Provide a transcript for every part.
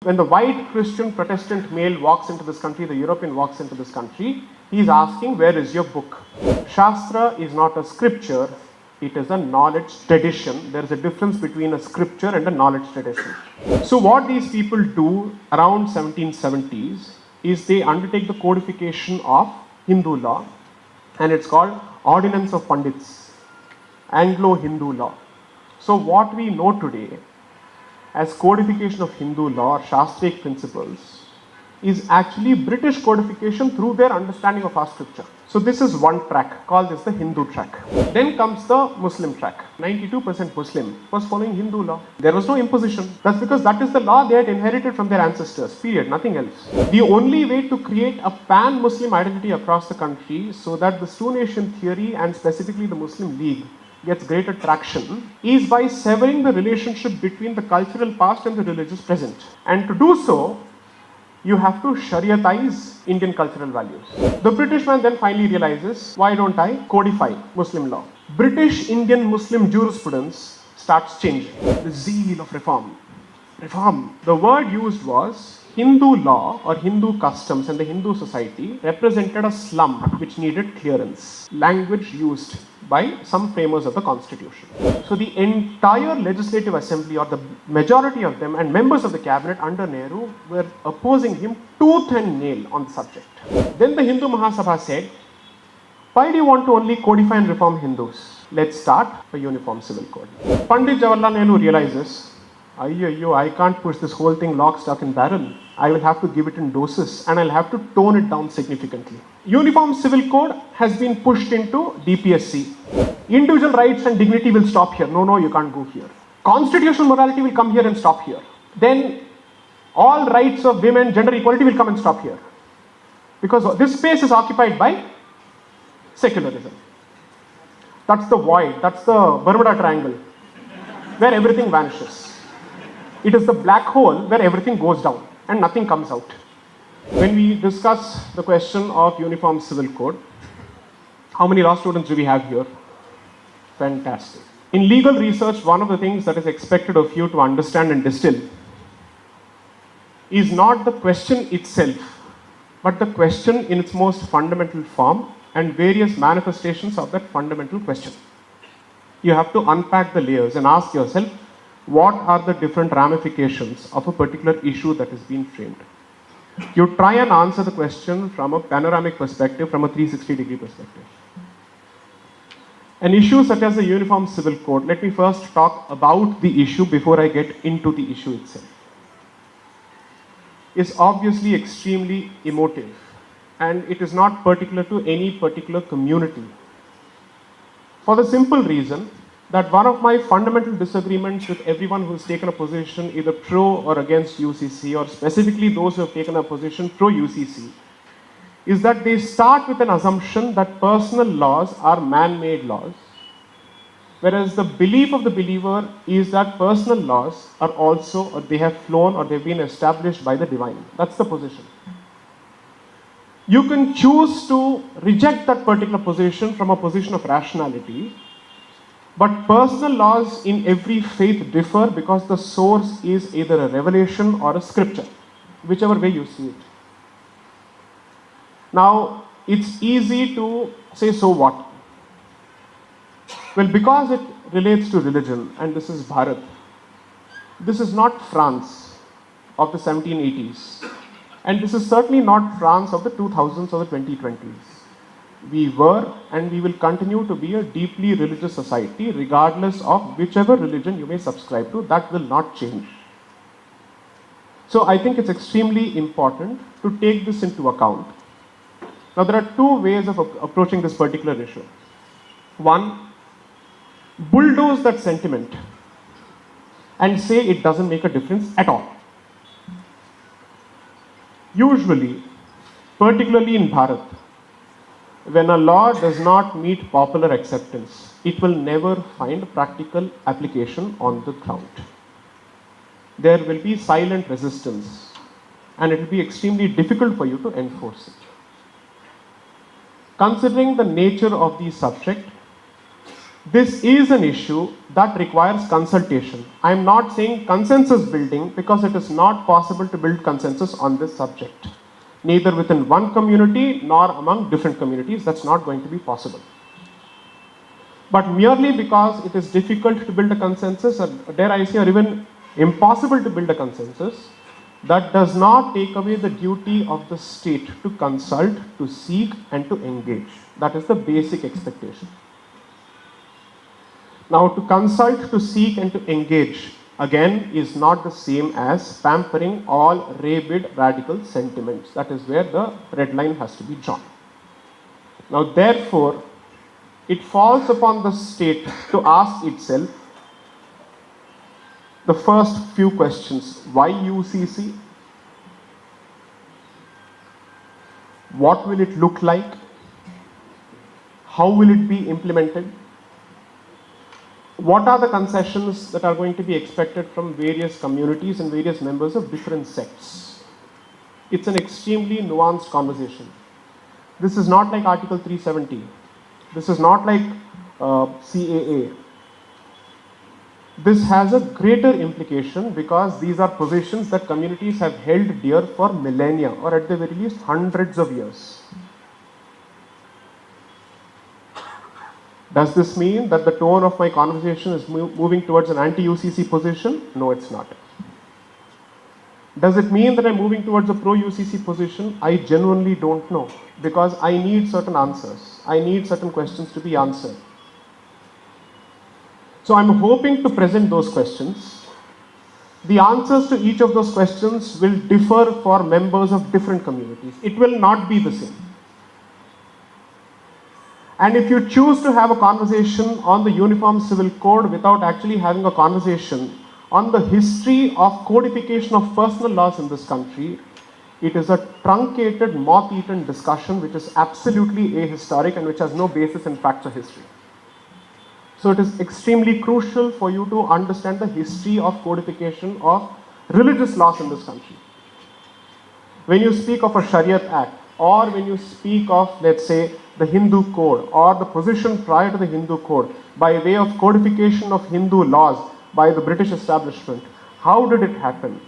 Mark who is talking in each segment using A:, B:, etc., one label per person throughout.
A: When the white Christian Protestant male walks into this country, the European walks into this country, he is asking, where is your book? Shastra is not a scripture, it is a knowledge tradition. There is a difference between a scripture and a knowledge tradition. So what these people do around 1770s is they undertake the codification of Hindu law, and it's called Ordinance of Pandits, Anglo-Hindu law. So what we know today as codification of Hindu law or Shastric principles is actually British codification through their understanding of our scripture. So this is one track called as the Hindu track. Then comes the Muslim track. 92% Muslim was following Hindu law. There was no imposition. That's because that is the law they had inherited from their ancestors, period, nothing else. The only way to create a pan-Muslim identity across the country so that the Sioux Nation theory and specifically the Muslim League gets greater traction is by severing the relationship between the cultural past and the religious present. And to do so, you have to Shariatize Indian cultural values. The British man then finally realizes, why don't I codify Muslim law? British Indian Muslim jurisprudence starts changing. The zeal of reform. Reform. The word used was Hindu law or Hindu customs and the Hindu society represented a slum which needed clearance. Language used by some framers of the constitution. So the entire legislative assembly or the majority of them and members of the cabinet under Nehru were opposing him tooth and nail on the subject. Then the Hindu Mahasabha said, why do you want to only codify and reform Hindus? Let's start a uniform civil code. Pandit Jawaharlal Nehru realizes, I can't push this whole thing lock, stock and barrel. I will have to give it in doses and I'll have to tone it down significantly. Uniform Civil Code has been pushed into DPSC. Individual rights and dignity will stop here. No, you can't go here. Constitutional morality will come here and stop here. Then all rights of women, gender equality will come and stop here. Because this space is occupied by secularism. That's the void, that's the Bermuda Triangle, where everything vanishes. It is the black hole where everything goes down and nothing comes out. When we discuss the question of Uniform Civil Code, how many law students do we have here? Fantastic. In legal research, one of the things that is expected of you to understand and distill is not the question itself, but the question in its most fundamental form and various manifestations of that fundamental question. You have to unpack the layers and ask yourself, what are the different ramifications of a particular issue that is being framed? You try and answer the question from a panoramic perspective, from a 360-degree perspective. An issue such as the Uniform Civil Code, let me first talk about the issue before I get into the issue itself, is obviously extremely emotive, and it is not particular to any particular community. For the simple reason that one of my fundamental disagreements with everyone who has taken a position either pro or against UCC, or specifically those who have taken a position pro UCC, is that they start with an assumption that personal laws are man-made laws, whereas the belief of the believer is that personal laws are also, or they have flown or they've been established by the divine. That's the position. You can choose to reject that particular position from a position of rationality, but personal laws in every faith differ because the source is either a revelation or a scripture, whichever way you see it. Now, it's easy to say, so what? Well, because it relates to religion, and this is Bharat. This is not France of the 1780s, and this is certainly not France of the 2000s or the 2020s. We were and we will continue to be a deeply religious society regardless of whichever religion you may subscribe to. That will not change. So I think it's extremely important to take this into account. Now there are two ways of approaching this particular issue. One, bulldoze that sentiment and say it doesn't make a difference at all. Usually, particularly in Bharat, when a law does not meet popular acceptance, it will never find practical application on the ground. There will be silent resistance, and it will be extremely difficult for you to enforce it. Considering the nature of the subject, This is an issue that requires consultation. I am not saying consensus building because it is not possible to build consensus on this subject. Neither within one community nor among different communities, that's not going to be possible. But merely because it is difficult to build a consensus, or dare I say, or even impossible to build a consensus, that does not take away the duty of the state to consult, to seek, and to engage. That is the basic expectation. Now, to consult, to seek, and to engage, again, is not the same as pampering all rabid radical sentiments. That is where the red line has to be drawn. Now, therefore, it falls upon the state to ask itself the first few questions. Why UCC? What will it look like? How will it be implemented? What are the concessions that are going to be expected from various communities and various members of different sects? It's an extremely nuanced conversation. This is not like Article 370. This is not like CAA. This has a greater implication because these are positions that communities have held dear for millennia, or at the very least hundreds of years. Does this mean that the tone of my conversation is moving towards an anti-UCC position? No, it's not. Does it mean that I'm moving towards a pro-UCC position? I genuinely don't know, because I need certain answers. I need certain questions to be answered. So I'm hoping to present those questions. The answers to each of those questions will differ for members of different communities. It will not be the same. And if you choose to have a conversation on the Uniform Civil Code without actually having a conversation on the history of codification of personal laws in this country, it is a truncated, moth-eaten discussion which is absolutely ahistoric and which has no basis in facts or history. So it is extremely crucial for you to understand the history of codification of religious laws in this country. When you speak of a Shariat Act, or when you speak of, let's say, the Hindu Code, or the position prior to the Hindu Code, by way of codification of Hindu laws by the British establishment, how did it happen?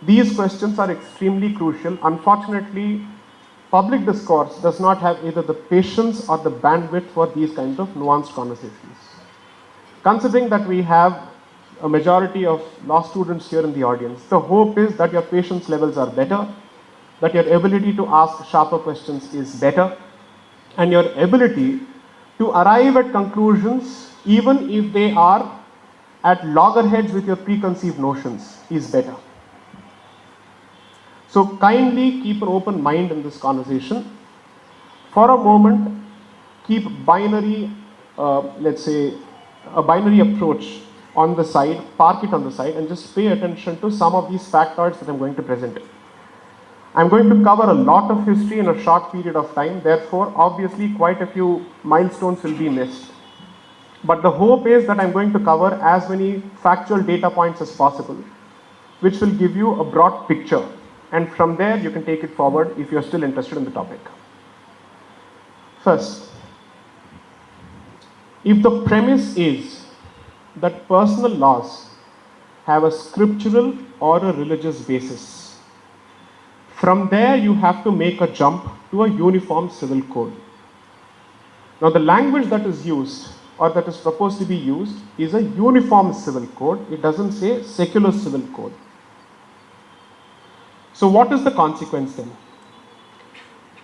A: These questions are extremely crucial. Unfortunately, public discourse does not have either the patience or the bandwidth for these kinds of nuanced conversations. Considering that we have a majority of law students here in the audience, the hope is that your patience levels are better, that your ability to ask sharper questions is better, and your ability to arrive at conclusions, even if they are at loggerheads with your preconceived notions, is better. So kindly keep an open mind in this conversation. For a moment, keep binary, let's say, a binary approach on the side, park it on the side, and just pay attention to some of these factoids that I'm going to present. I'm going to cover a lot of history in a short period of time, therefore, obviously, quite a few milestones will be missed. But the hope is that I'm going to cover as many factual data points as possible, which will give you a broad picture. And from there, you can take it forward if you're still interested in the topic. First, if the premise is that personal laws have a scriptural or a religious basis, from there you have to make a jump to a uniform civil code. Now the language that is used or that is proposed to be used is a uniform civil code. It doesn't say secular civil code. So what is the consequence then?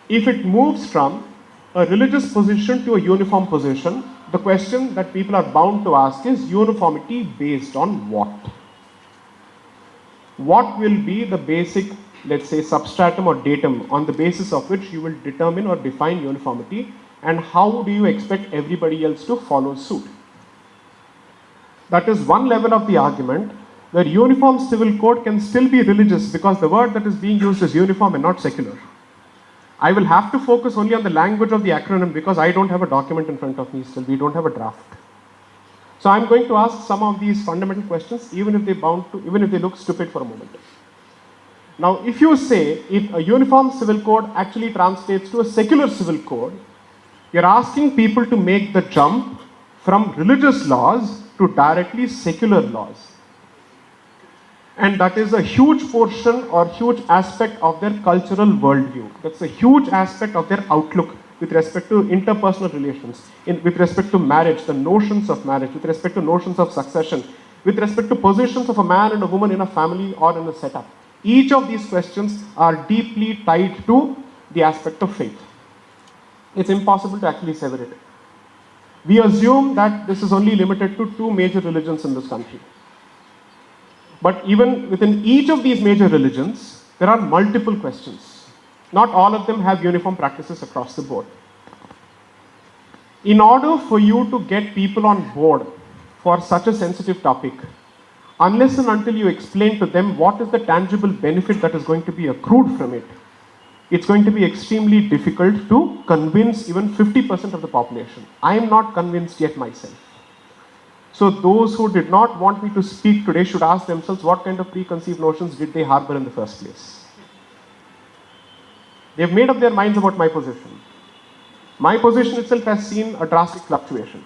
A: If it moves from a religious position to a uniform position, the question that people are bound to ask is uniformity based on what? What will be the basic, let's say, substratum or datum on the basis of which you will determine or define uniformity, and how do you expect everybody else to follow suit? That is one level of the argument where uniform civil code can still be religious because the word that is being used is uniform and not secular. I will have to focus only on the language of the acronym because I don't have a document in front of me still. We don't have a draft. So I'm going to ask some of these fundamental questions even if they look stupid for a moment. Now, if you say if a uniform civil code actually translates to a secular civil code, You're asking people to make the jump from religious laws to directly secular laws. And that is a huge portion or huge aspect of their cultural worldview. That's a huge aspect of their outlook with respect to interpersonal relations, with respect to marriage, the notions of marriage, with respect to notions of succession, with respect to positions of a man and a woman in a family or in a setup. Each of these questions are deeply tied to the aspect of faith. It's impossible to actually sever it. We assume that this is only limited to two major religions in this country. But even within each of these major religions, there are multiple questions. Not all of them have uniform practices across the board. In order for you to get people on board for such a sensitive topic, unless and until you explain to them what is the tangible benefit that is going to be accrued from it, it's going to be extremely difficult to convince even 50% of the population. I am not convinced yet myself. So those who did not want me to speak today should ask themselves what kind of preconceived notions did they harbor in the first place. They've made up their minds about my position. My position itself has seen a drastic fluctuation.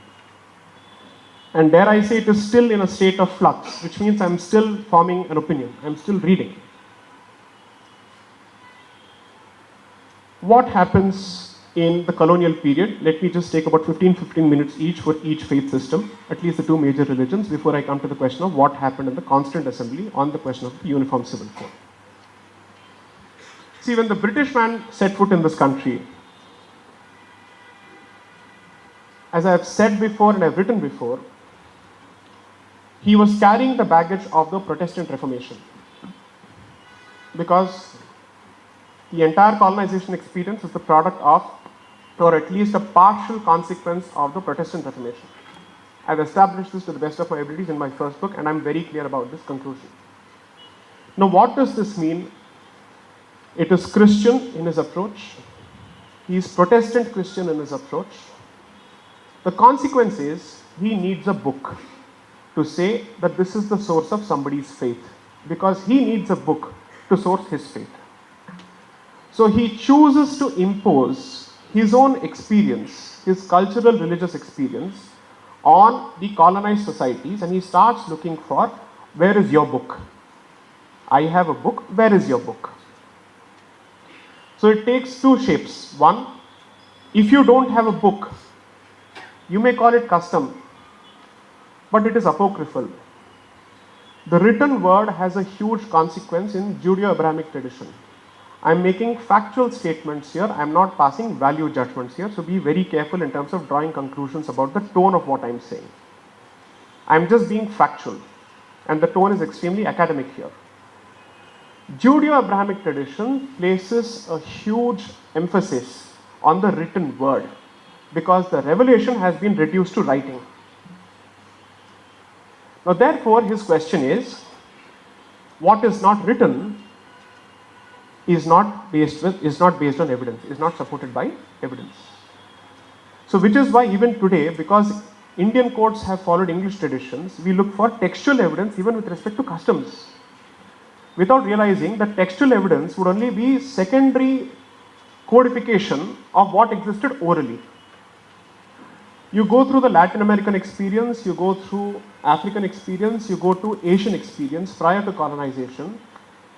A: And dare I say it is still in a state of flux, which means I'm still forming an opinion. I'm still reading. What happens in the colonial period? Let me just take about 15 minutes each for each faith system, at least the two major religions, before I come to the question of what happened in the Constituent Assembly on the question of the Uniform Civil Code. See, when the British man set foot in this country, as I have said before and I have written before, he was carrying the baggage of the Protestant Reformation. Because the entire colonization experience is the product of, or at least a partial consequence of the Protestant Reformation. I've established this to the best of my abilities in my first book, and I'm very clear about this conclusion. Now, what does this mean? It is Christian in his approach. He is Protestant Christian in his approach. The consequence is he needs a book to say that this is the source of somebody's faith, because he needs a book to source his faith. So he chooses to impose his own experience, his cultural religious experience, on the colonized societies, and he starts looking for, where is your book? I have a book, where is your book? So it takes two shapes. One, if you don't have a book, you may call it custom, but it is apocryphal. The written word has a huge consequence in Judeo-Abrahamic tradition. I'm making factual statements here. I'm not passing value judgments here. So be very careful in terms of drawing conclusions about the tone of what I'm saying. I'm just being factual. And the tone is extremely academic here. Judeo-Abrahamic tradition places a huge emphasis on the written word, because the revelation has been reduced to writing. Now, therefore, his question is, what is not written is not based on evidence, is not supported by evidence. So, which is why even today, because Indian courts have followed English traditions, we look for textual evidence even with respect to customs, without realizing that textual evidence would only be secondary codification of what existed orally. You go through the Latin American experience, you go through African experience, you go to Asian experience prior to colonization.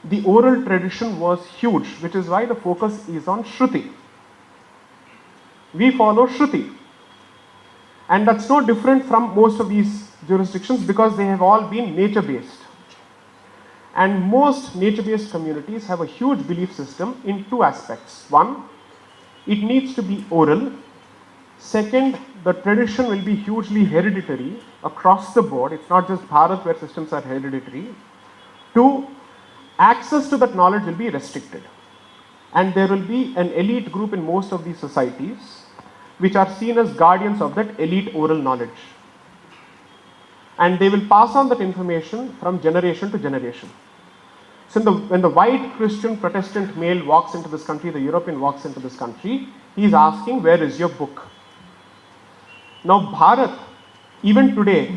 A: The oral tradition was huge, which is why the focus is on Shruti. We follow Shruti. And that's no different from most of these jurisdictions, because they have all been nature-based. And most nature-based communities have a huge belief system in two aspects. One, it needs to be oral. Second, the tradition will be hugely hereditary across the board. It's not just Bharat where systems are hereditary. Two, access to that knowledge will be restricted. And there will be an elite group in most of these societies which are seen as guardians of that elite oral knowledge. And they will pass on that information from generation to generation. So when the white Christian Protestant male walks into this country, the European walks into this country, he is asking, where is your book? Now, Bharat, even today,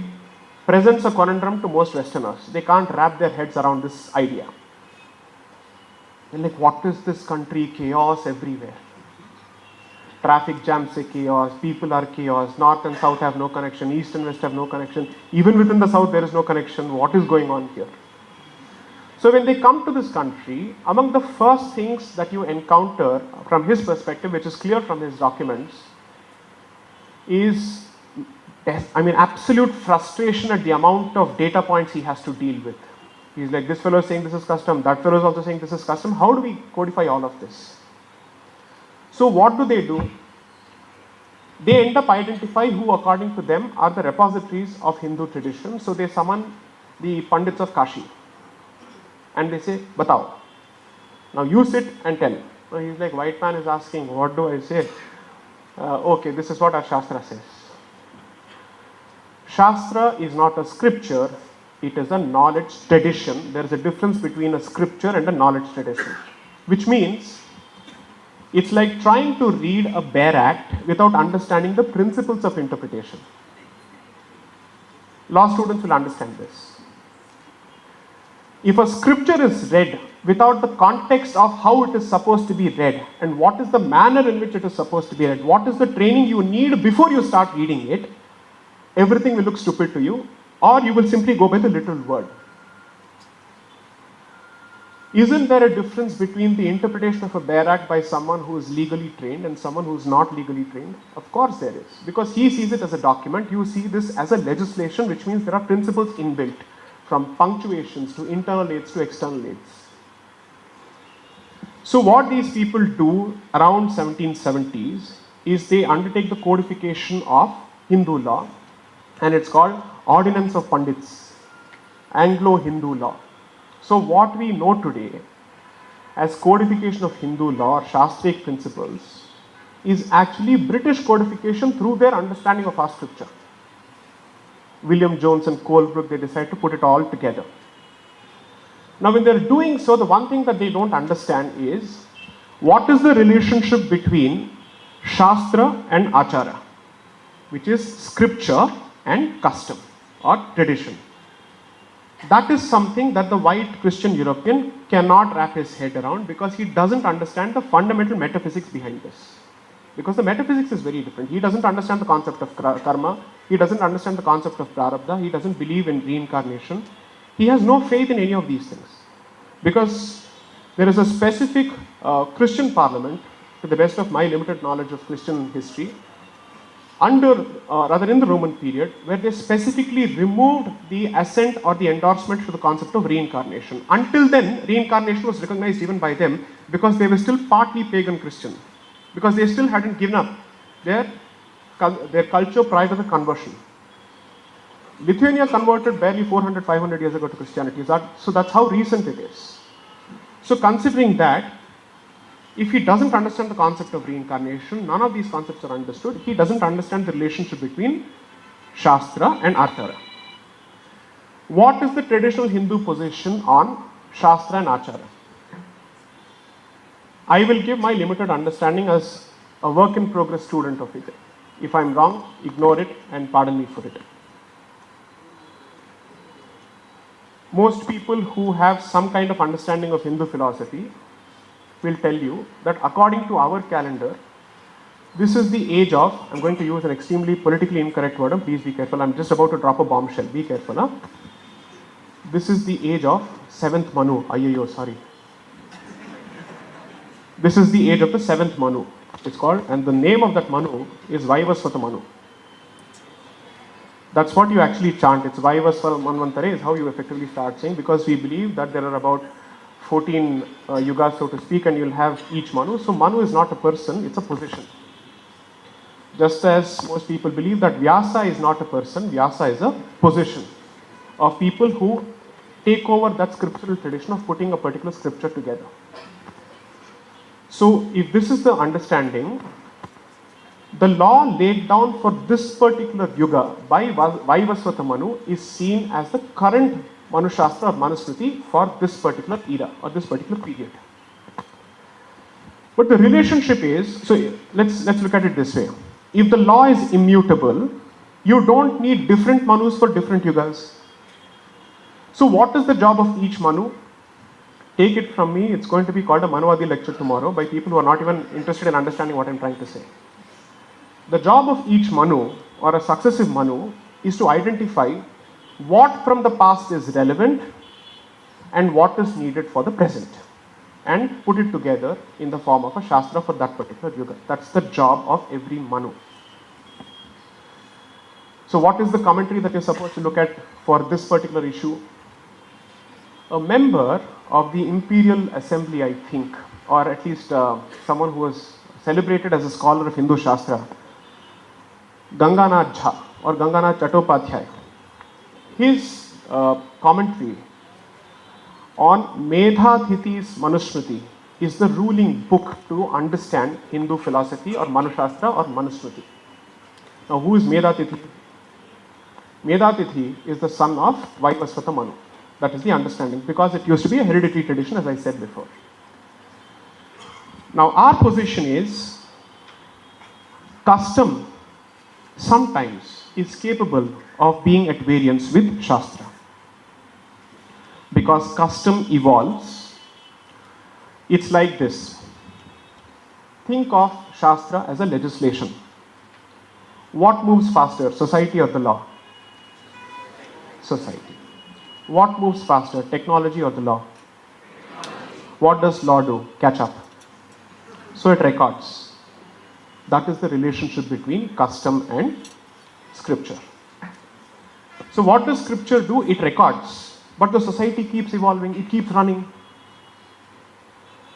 A: presents a conundrum to most Westerners. They can't wrap their heads around this idea. They're like, what is this country? Chaos everywhere. traffic jams say chaos, people are chaos, north and south have no connection, east and west have no connection, even within the south there is no connection, what is going on here? So when they come to this country, among the first things that you encounter from his perspective, which is clear from his documents, is absolute frustration at the amount of data points he has to deal with. He's like, this fellow is saying this is custom, that fellow is also saying this is custom. How do we codify all of this? So what do? They end up identifying who, according to them, are the repositories of Hindu tradition. So they summon the Pandits of Kashi. And they say, Batao. Now you sit and tell. So he's like, white man is asking, what do I say? Okay, this is what our Shastra says. Shastra is not a scripture, it is a knowledge tradition. There is a difference between a scripture and a knowledge tradition. Which means, it's like trying to read a bare act without understanding the principles of interpretation. Law students will understand this. If a scripture is read without the context of how it is supposed to be read and what is the manner in which it is supposed to be read, what is the training you need before you start reading it, everything will look stupid to you, or you will simply go by the literal word. Isn't there a difference between the interpretation of a bare act by someone who is legally trained and someone who is not legally trained? Of course there is. Because he sees it as a document, you see this as a legislation, which means there are principles inbuilt, from punctuations to internal aids to external aids. So what these people do around 1770s is they undertake the codification of Hindu law, and it's called Ordinance of Pandits, Anglo-Hindu law. So what we know today as codification of Hindu law or Shastric principles is actually British codification through their understanding of our scripture. William Jones and Colebrook, they decide to put it all together. Now when they're doing so, the one thing that they don't understand is what is the relationship between Shastra and Achara, which is scripture and custom or tradition. That is something that the white Christian European cannot wrap his head around because he doesn't understand the fundamental metaphysics behind this. Because the metaphysics is very different. He doesn't understand the concept of karma. He doesn't understand the concept of prarabdha. He doesn't believe in reincarnation. He has no faith in any of these things. Because there is a specific Christian parliament, to the best of my limited knowledge of Christian history, in the Roman period, where they specifically removed the assent or the endorsement to the concept of reincarnation. Until then, reincarnation was recognized even by them because they were still partly pagan Christian. Because they still hadn't given up their culture prior to the conversion. Lithuania converted barely 400, 500 years ago to Christianity. So that's how recent it is. So considering that, if he doesn't understand the concept of reincarnation, none of these concepts are understood. He doesn't understand the relationship between Shastra and Achara. What is the traditional Hindu position on Shastra and Achara? I will give my limited understanding as a work in progress student of it. If I'm wrong, ignore it and pardon me for it. Most people who have some kind of understanding of Hindu philosophy will tell you that according to our calendar, this is the age of, I'm going to use an extremely politically incorrect word, please be careful, I'm just about to drop a bombshell, be careful. Huh? This is the age of 7th Manu, sorry. This is the age of the 7th Manu, it's called, and the name of that Manu is Vaivasvata Manu. That's what you actually chant, it's Vaivasvata Manvantare is how you effectively start saying, because we believe that there are about 14 yugas, so to speak, and you'll have each Manu. So Manu is not a person, it's a position. Just as most people believe that Vyasa is not a person, Vyasa is a position of people who take over that scriptural tradition of putting a particular scripture together. So if this is the understanding, the law laid down for this particular yuga by Vaivasvata Manu is seen as the current Manu Shastra or Manusmriti for this particular era or this particular period. But the relationship is, so let's look at it this way. If the law is immutable, you don't need different Manus for different yugas. So what is the job of each Manu? Take it from me, it's going to be called a Manuvadi lecture tomorrow by people who are not even interested in understanding what I'm trying to say. The job of each Manu or a successive Manu is to identify what from the past is relevant and what is needed for the present, and put it together in the form of a Shastra for that particular Yuga. That's the job of every Manu. So what is the commentary that you're supposed to look at for this particular issue? A member of the Imperial Assembly, I think, or at least someone who was celebrated as a scholar of Hindu Shastra, Ganganath Jha or Ganganath Chattopadhyay, his commentary on Medhathiti's Manusmriti is the ruling book to understand Hindu philosophy or Manushastra or Manusmriti. Now, who is Medhatithi? Medhatithi is the son of Vaivasvata Manu. That is the understanding, because it used to be a hereditary tradition, as I said before. Now, our position is custom sometimes is capable of being at variance with Shastra. Because custom evolves, it's like this. Think of Shastra as a legislation. What moves faster, society or the law? Society. What moves faster, technology or the law? What does law do? Catch up. So it records. That is the relationship between custom and scripture. So what does scripture do? It records. But the society keeps evolving, it keeps running.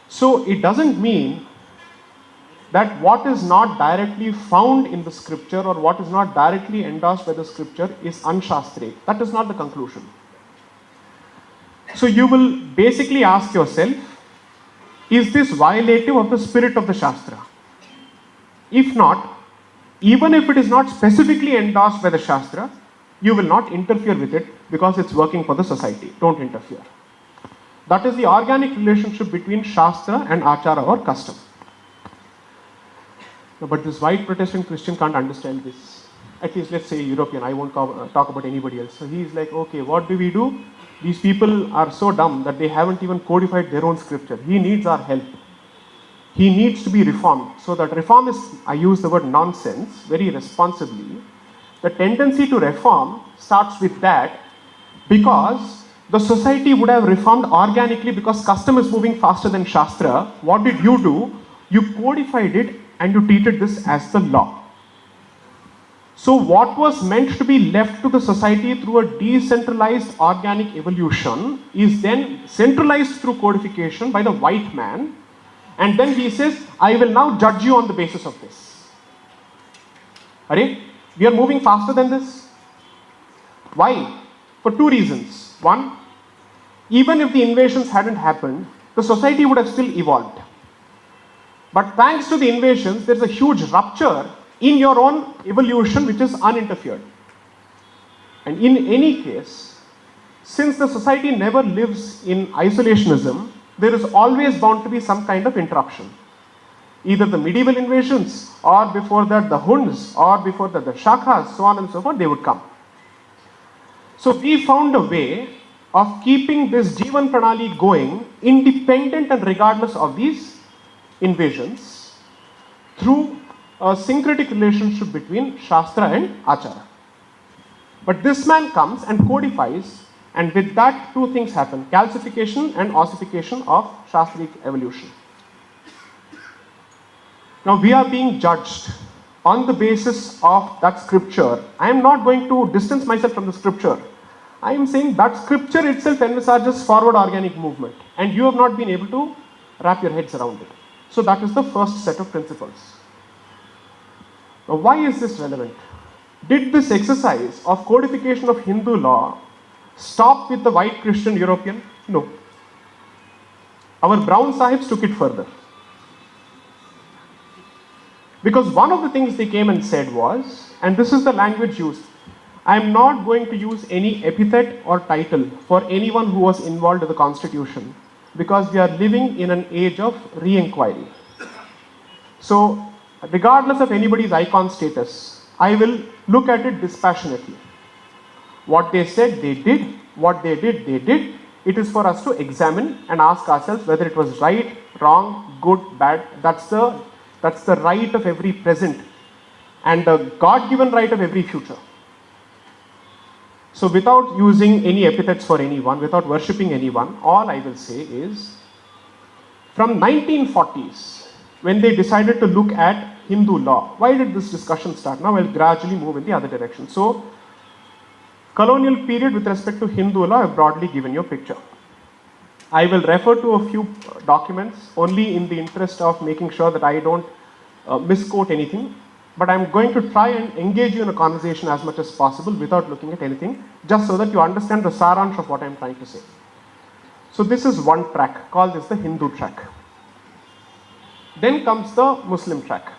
A: So it doesn't mean that what is not directly found in the scripture or what is not directly endorsed by the scripture is unshastric. That is not the conclusion. So you will basically ask yourself, is this violative of the spirit of the Shastra? If not, even if it is not specifically endorsed by the Shastra, you will not interfere with it because it's working for the society. Don't interfere. That is the organic relationship between Shastra and Achara or custom. No, but this white Protestant Christian can't understand this. At least let's say European, I won't talk about anybody else. So he's like, okay, what do we do? These people are so dumb that they haven't even codified their own scripture. He needs our help. He needs to be reformed. So that reform is, I use the word nonsense very responsibly. The tendency to reform starts with that because the society would have reformed organically because custom is moving faster than Shastra. What did you do? You codified it and you treated this as the law. So what was meant to be left to the society through a decentralized organic evolution is then centralized through codification by the white man, and then he says, I will now judge you on the basis of this. Alright? We are moving faster than this. Why? For two reasons. One, even if the invasions hadn't happened, the society would have still evolved. But thanks to the invasions, there's a huge rupture in your own evolution which is uninterfered. And in any case, since the society never lives in isolationism, there is always bound to be some kind of interruption. Either the medieval invasions, or before that the Huns, or before that the Shakas, so on and so forth, they would come. So we found a way of keeping this Jivan Pranali going independent and regardless of these invasions through a syncretic relationship between Shastra and Achara. But this man comes and codifies, and with that two things happen, calcification and ossification of Shastric evolution. Now we are being judged on the basis of that scripture. I am not going to distance myself from the scripture. I am saying that scripture itself envisages forward organic movement, and you have not been able to wrap your heads around it. So that is the first set of principles. Now why is this relevant? Did this exercise of codification of Hindu law stop with the white Christian European? No. Our brown sahibs took it further. Because one of the things they came and said was, and this is the language used, I am not going to use any epithet or title for anyone who was involved in the constitution, because we are living in an age of re-inquiry. So, regardless of anybody's icon status, I will look at it dispassionately. What they said, they did. What they did, they did. It is for us to examine and ask ourselves whether it was right, wrong, good, bad. That's the right of every present and the God-given right of every future. So without using any epithets for anyone, without worshipping anyone, all I will say is, from 1940s, when they decided to look at Hindu law, why did this discussion start? Now I'll gradually move in the other direction. So, colonial period with respect to Hindu law, I've broadly given you a picture. I will refer to a few documents only in the interest of making sure that I don't misquote anything, but I'm going to try and engage you in a conversation as much as possible without looking at anything, just so that you understand the saransh of what I'm trying to say. So this is one track, called as the Hindu track. Then comes the Muslim track.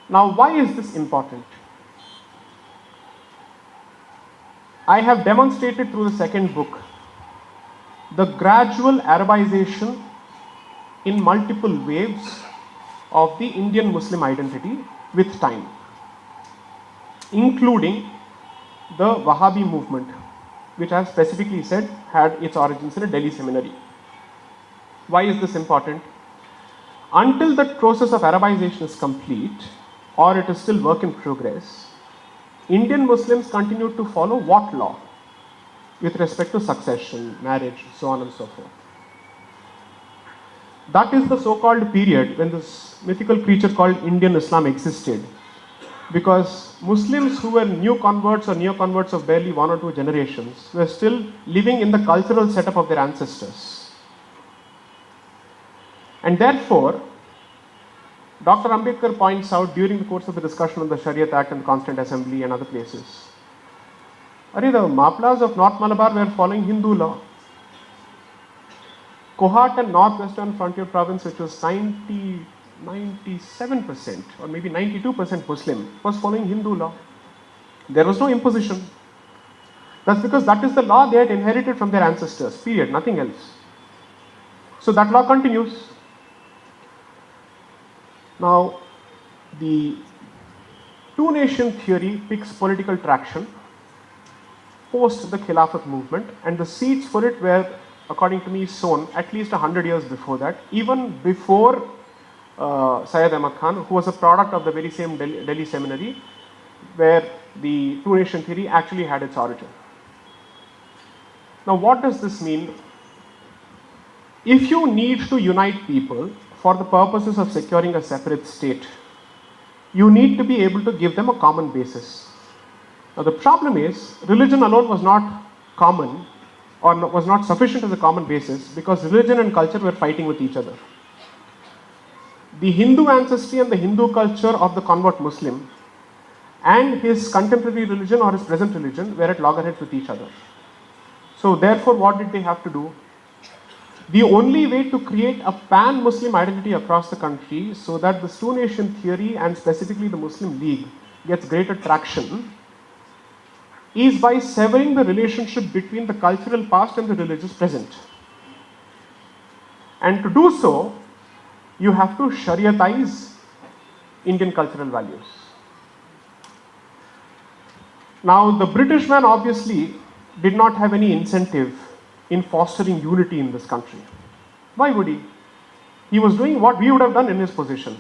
A: Now, why is this important? I have demonstrated through the second book the gradual Arabization in multiple waves of the Indian Muslim identity with time, including the Wahhabi movement, which I have specifically said had its origins in a Delhi seminary. Why is this important? Until the process of Arabization is complete, or it is still work in progress, Indian Muslims continue to follow what law? With respect to succession, marriage, so on and so forth. That is the so-called period when this mythical creature called Indian Islam existed, because Muslims who were new converts or neo-converts of barely 1 or 2 generations were still living in the cultural setup of their ancestors. And therefore, Dr. Ambedkar points out during the course of the discussion on the Shariat Act and the Constituent Assembly and other places, the Maplas of North Malabar were following Hindu law. Kohat and Northwestern Frontier Province, which was 97% or maybe 92% Muslim, was following Hindu law. There was no imposition. That's because that is the law they had inherited from their ancestors, period, nothing else. So that law continues. Now, the two-nation theory picks political traction post the Khilafat movement, and the seeds for it were, according to me, sown at least 100 years before that, even before Syed Ahmad Khan, who was a product of the very same Delhi seminary where the two-nation theory actually had its origin. Now, what does this mean? If you need to unite people for the purposes of securing a separate state, you need to be able to give them a common basis. Now, the problem is, religion alone was not common or was not sufficient as a common basis, because religion and culture were fighting with each other. The Hindu ancestry and the Hindu culture of the convert Muslim and his contemporary religion or his present religion were at loggerheads with each other. So therefore, what did they have to do? The only way to create a pan-Muslim identity across the country so that the two-nation theory and specifically the Muslim League gets greater traction is by severing the relationship between the cultural past and the religious present. And to do so, you have to Shariatize Indian cultural values. Now, the British man obviously did not have any incentive in fostering unity in this country. Why would he? He was doing what we would have done in his position.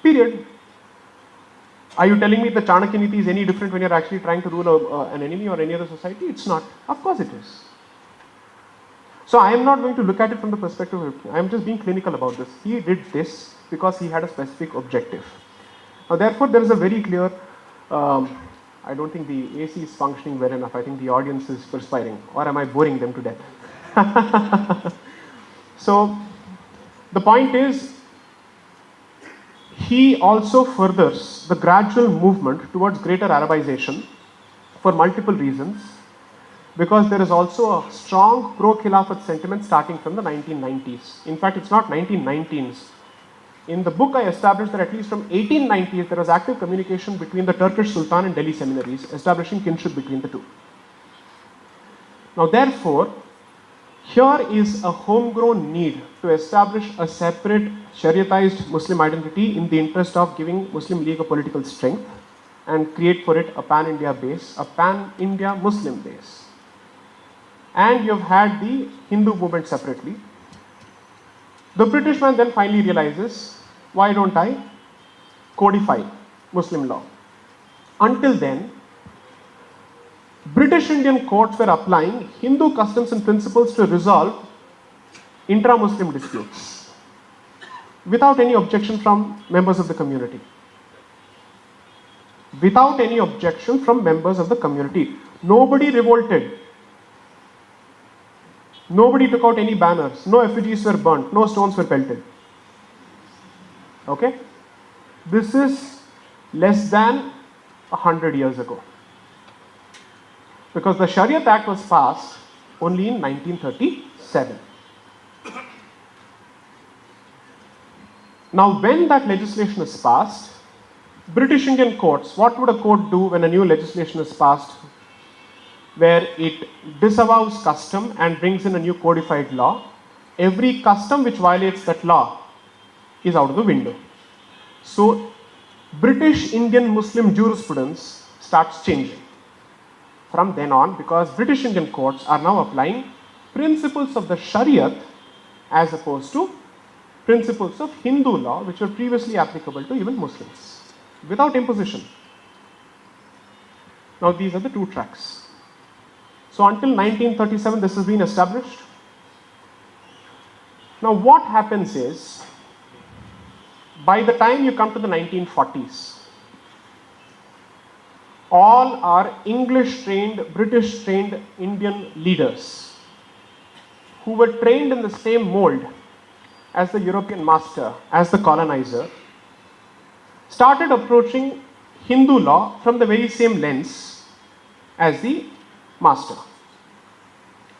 A: Period. Are you telling me the Chanakya Niti is any different when you're actually trying to rule an enemy or any other society? It's not. Of course it is. So I am not going to look at it from the perspective of, I am just being clinical about this. He did this because he had a specific objective. Now therefore there is a very clear, I don't think the AC is functioning well enough. I think the audience is perspiring, or am I boring them to death? So the point is, he also furthers the gradual movement towards greater Arabization for multiple reasons, because there is also a strong pro-Khilafat sentiment starting from the 1990s. In fact, it's not 1919s. In the book, I established that at least from 1890s, there was active communication between the Turkish Sultan and Delhi seminaries, establishing kinship between the two. Now, therefore, here is a homegrown need to establish a separate Shariatized Muslim identity in the interest of giving Muslim League a political strength and create for it a pan-India base, a pan-India Muslim base. And you've had the Hindu movement separately. The British man then finally realizes, why don't I codify Muslim law. Until then, British Indian courts were applying Hindu customs and principles to resolve intra-Muslim disputes without any objection from members of the community. Without any objection from members of the community. Nobody revolted. Nobody took out any banners. No effigies were burnt. No stones were pelted. Okay? This is less than 100 years ago. Because the Shariat Act was passed only in 1937. Now, when that legislation is passed, British Indian courts, what would a court do when a new legislation is passed where it disavows custom and brings in a new codified law? Every custom which violates that law is out of the window. So, British Indian Muslim jurisprudence starts changing from then on, because British Indian courts are now applying principles of the Shariat as opposed to principles of Hindu law, which were previously applicable to even Muslims, without imposition. Now these are the two tracks. So until 1937 this has been established. Now what happens is, by the time you come to the 1940s, all our English trained, British trained Indian leaders who were trained in the same mold as the European master, as the colonizer, started approaching Hindu law from the very same lens as the master.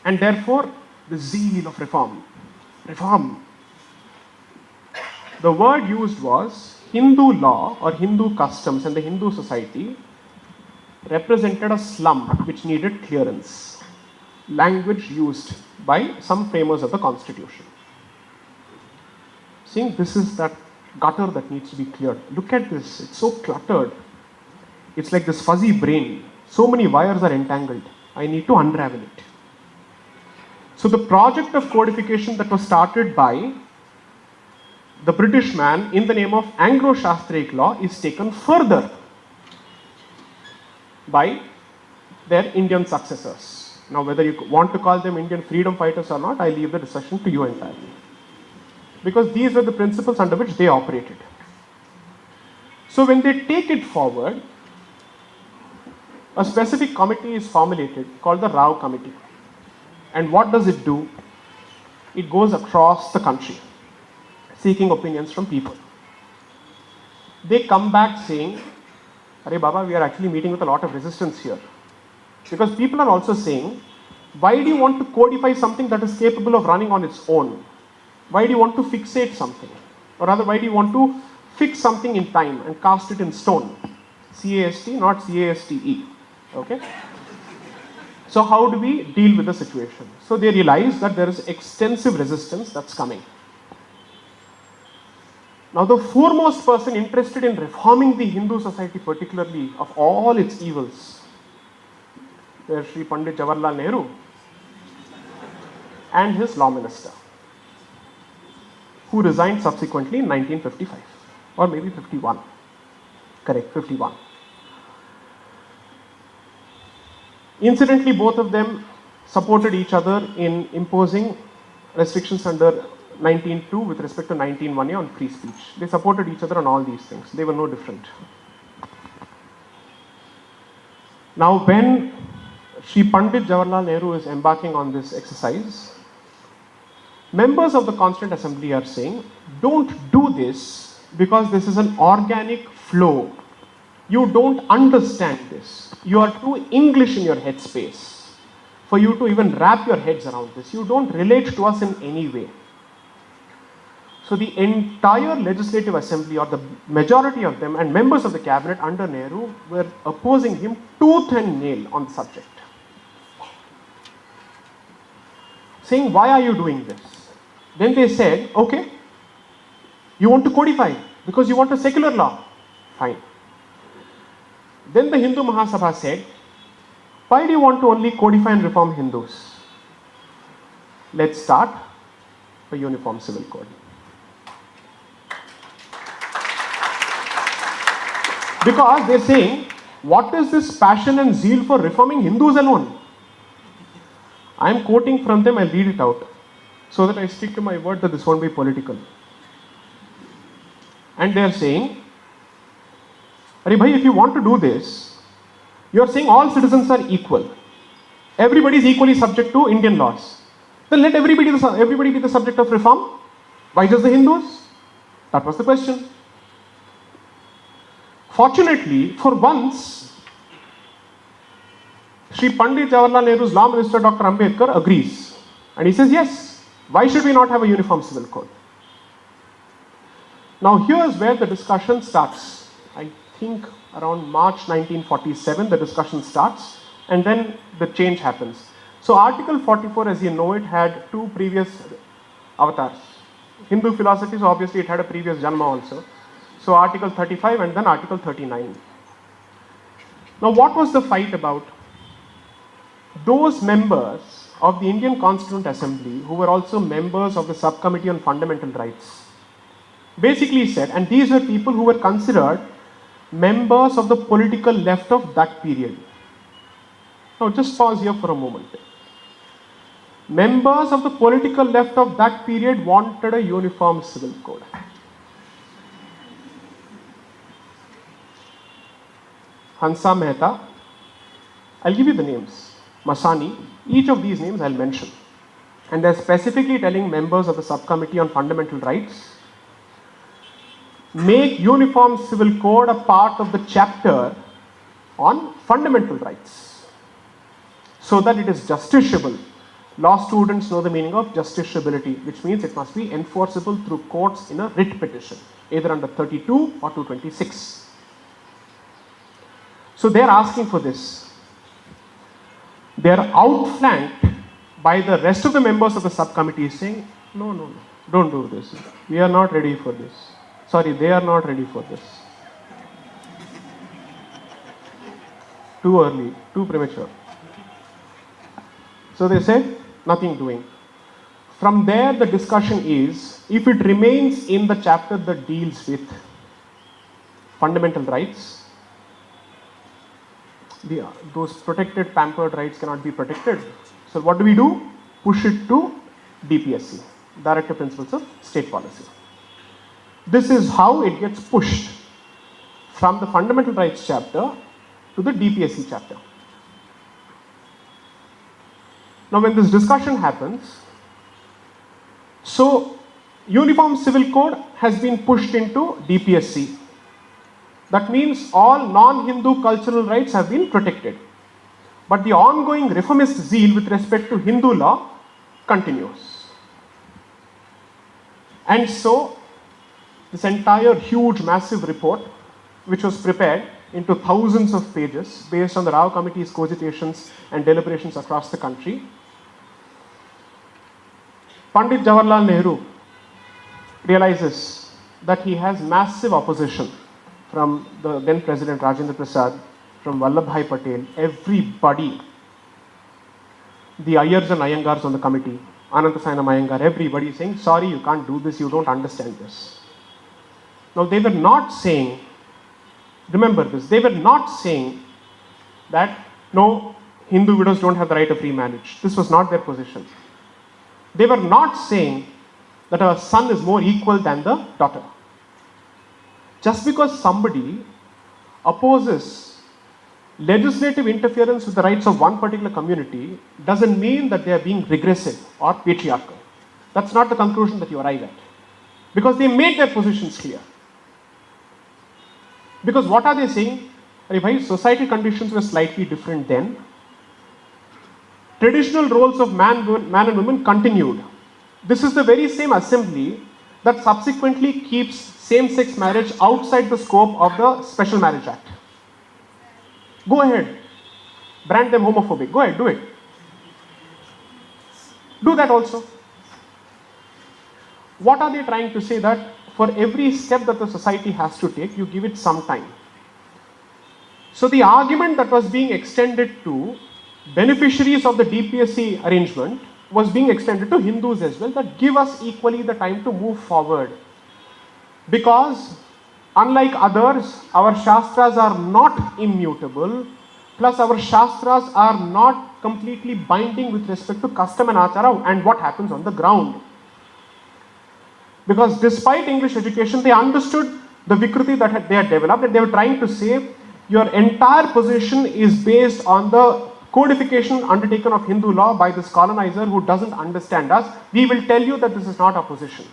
A: And therefore, the zeal of reform. The word used was Hindu law or Hindu customs, and the Hindu society represented a slum which needed clearance. Language used by some framers of the constitution. Seeing this is that gutter that needs to be cleared. Look at this, it's so cluttered. It's like this fuzzy brain. So many wires are entangled. I need to unravel it. So the project of codification that was started by the British man in the name of Anglo-Shastric law is taken further by their Indian successors. Now whether you want to call them Indian freedom fighters or not, I leave the discussion to you entirely. Because these were the principles under which they operated. So when they take it forward, a specific committee is formulated called the Rao Committee. And what does it do? It goes across the country, seeking opinions from people. They come back saying, Arey Baba, we are actually meeting with a lot of resistance here. Because people are also saying, why do you want to codify something that is capable of running on its own? Why do you want to fixate something? Or rather, why do you want to fix something in time and cast it in stone? CAST, not CASTE. Okay? So how do we deal with the situation? So they realize that there is extensive resistance that's coming. Now the foremost person interested in reforming the Hindu society, particularly of all its evils, were Sri Pandit Jawaharlal Nehru and his law minister, who resigned subsequently in 1955 or maybe 51. Correct, 51. Incidentally, both of them supported each other in imposing restrictions under 19.2 with respect to 19.1 on free speech. They supported each other on all these things. They were no different. Now, when Sri Pandit Jawaharlal Nehru is embarking on this exercise, members of the Constituent Assembly are saying, don't do this because this is an organic flow. You don't understand this. You are too English in your headspace for you to even wrap your heads around this. You don't relate to us in any way. So the entire Legislative Assembly, or the majority of them, and members of the cabinet under Nehru were opposing him tooth and nail on the subject. Saying, why are you doing this? Then they said, okay, you want to codify because you want a secular law. Fine. Then the Hindu Mahasabha said, why do you want to only codify and reform Hindus? Let's start a uniform civil code. Because they're saying, what is this passion and zeal for reforming Hindus alone? I'm quoting from them, I'll read it out, so that I stick to my word that this won't be political. And they're saying, Arey bhai, if you want to do this, you're saying all citizens are equal. Everybody is equally subject to Indian laws. Then let everybody be the subject of reform. Why just the Hindus? That was the question. Fortunately, for once, Sri Pandit Jawaharlal Nehru's Law Minister Dr. Ambedkar agrees. And he says, yes, why should we not have a uniform civil code? Now here's where the discussion starts. I think around March 1947 the discussion starts, and then the change happens. So Article 44, as you know it, had two previous avatars. Hindu philosophy, so obviously it had a previous Janma also. So Article 35 and then Article 39. Now what was the fight about? Those members of the Indian Constituent Assembly who were also members of the Subcommittee on Fundamental Rights basically said, and these were people who were considered members of the political left of that period. Now just pause here for a moment. Members of the political left of that period wanted a uniform civil code. Hansa Mehta, I'll give you the names. Masani, each of these names I'll mention. And they're specifically telling members of the Subcommittee on Fundamental Rights, make uniform civil code a part of the chapter on fundamental rights, so that it is justiciable. Law students know the meaning of justiciability, which means it must be enforceable through courts in a writ petition, either under 32 or 226. So they are asking for this. They are outflanked by the rest of the members of the subcommittee saying, no, don't do this. We are not ready for this. Sorry, they are not ready for this. Too early, too premature. So they said, nothing doing. From there, the discussion is, if it remains in the chapter that deals with fundamental rights, those protected, pampered rights cannot be protected. So what do? Push it to DPSC, Directive Principles of State Policy. This is how it gets pushed from the fundamental rights chapter to the DPSC chapter. Now when this discussion happens, so Uniform Civil Code has been pushed into DPSC. That means all non-Hindu cultural rights have been protected. But the ongoing reformist zeal with respect to Hindu law continues. And so this entire huge massive report, which was prepared into thousands of pages based on the Rao Committee's cogitations and deliberations across the country, Pandit Jawaharlal Nehru realizes that he has massive opposition from the then President Rajendra Prasad, from Vallabhbhai Patel, everybody, the Ayers and Iyengars on the committee, Anantasayanam Iyengar, everybody is saying, sorry, you can't do this, you don't understand this. Now they were not saying, remember this, they were not saying that no, Hindu widows don't have the right of free marriage. This was not their position. They were not saying that a son is more equal than the daughter. Just because somebody opposes legislative interference with the rights of one particular community doesn't mean that they are being regressive or patriarchal. That's not the conclusion that you arrive at. Because they made their positions clear. Because what are they saying? Society conditions were slightly different then. Traditional roles of man and woman continued. This is the very same assembly that subsequently keeps same-sex marriage outside the scope of the Special Marriage Act. Go ahead. Brand them homophobic. Go ahead, do it. Do that also. What are they trying to say? That for every step that the society has to take, you give it some time. So the argument that was being extended to beneficiaries of the DPSC arrangement was being extended to Hindus as well, that give us equally the time to move forward. Because Unlike others, our Shastras are not immutable, plus our Shastras are not completely binding with respect to custom and achara and what happens on the ground. Because despite English education, they understood the Vikruti that they had developed, and they were trying to say, your entire position is based on the codification undertaken of Hindu law by this colonizer who doesn't understand us. We will tell you that this is not our position.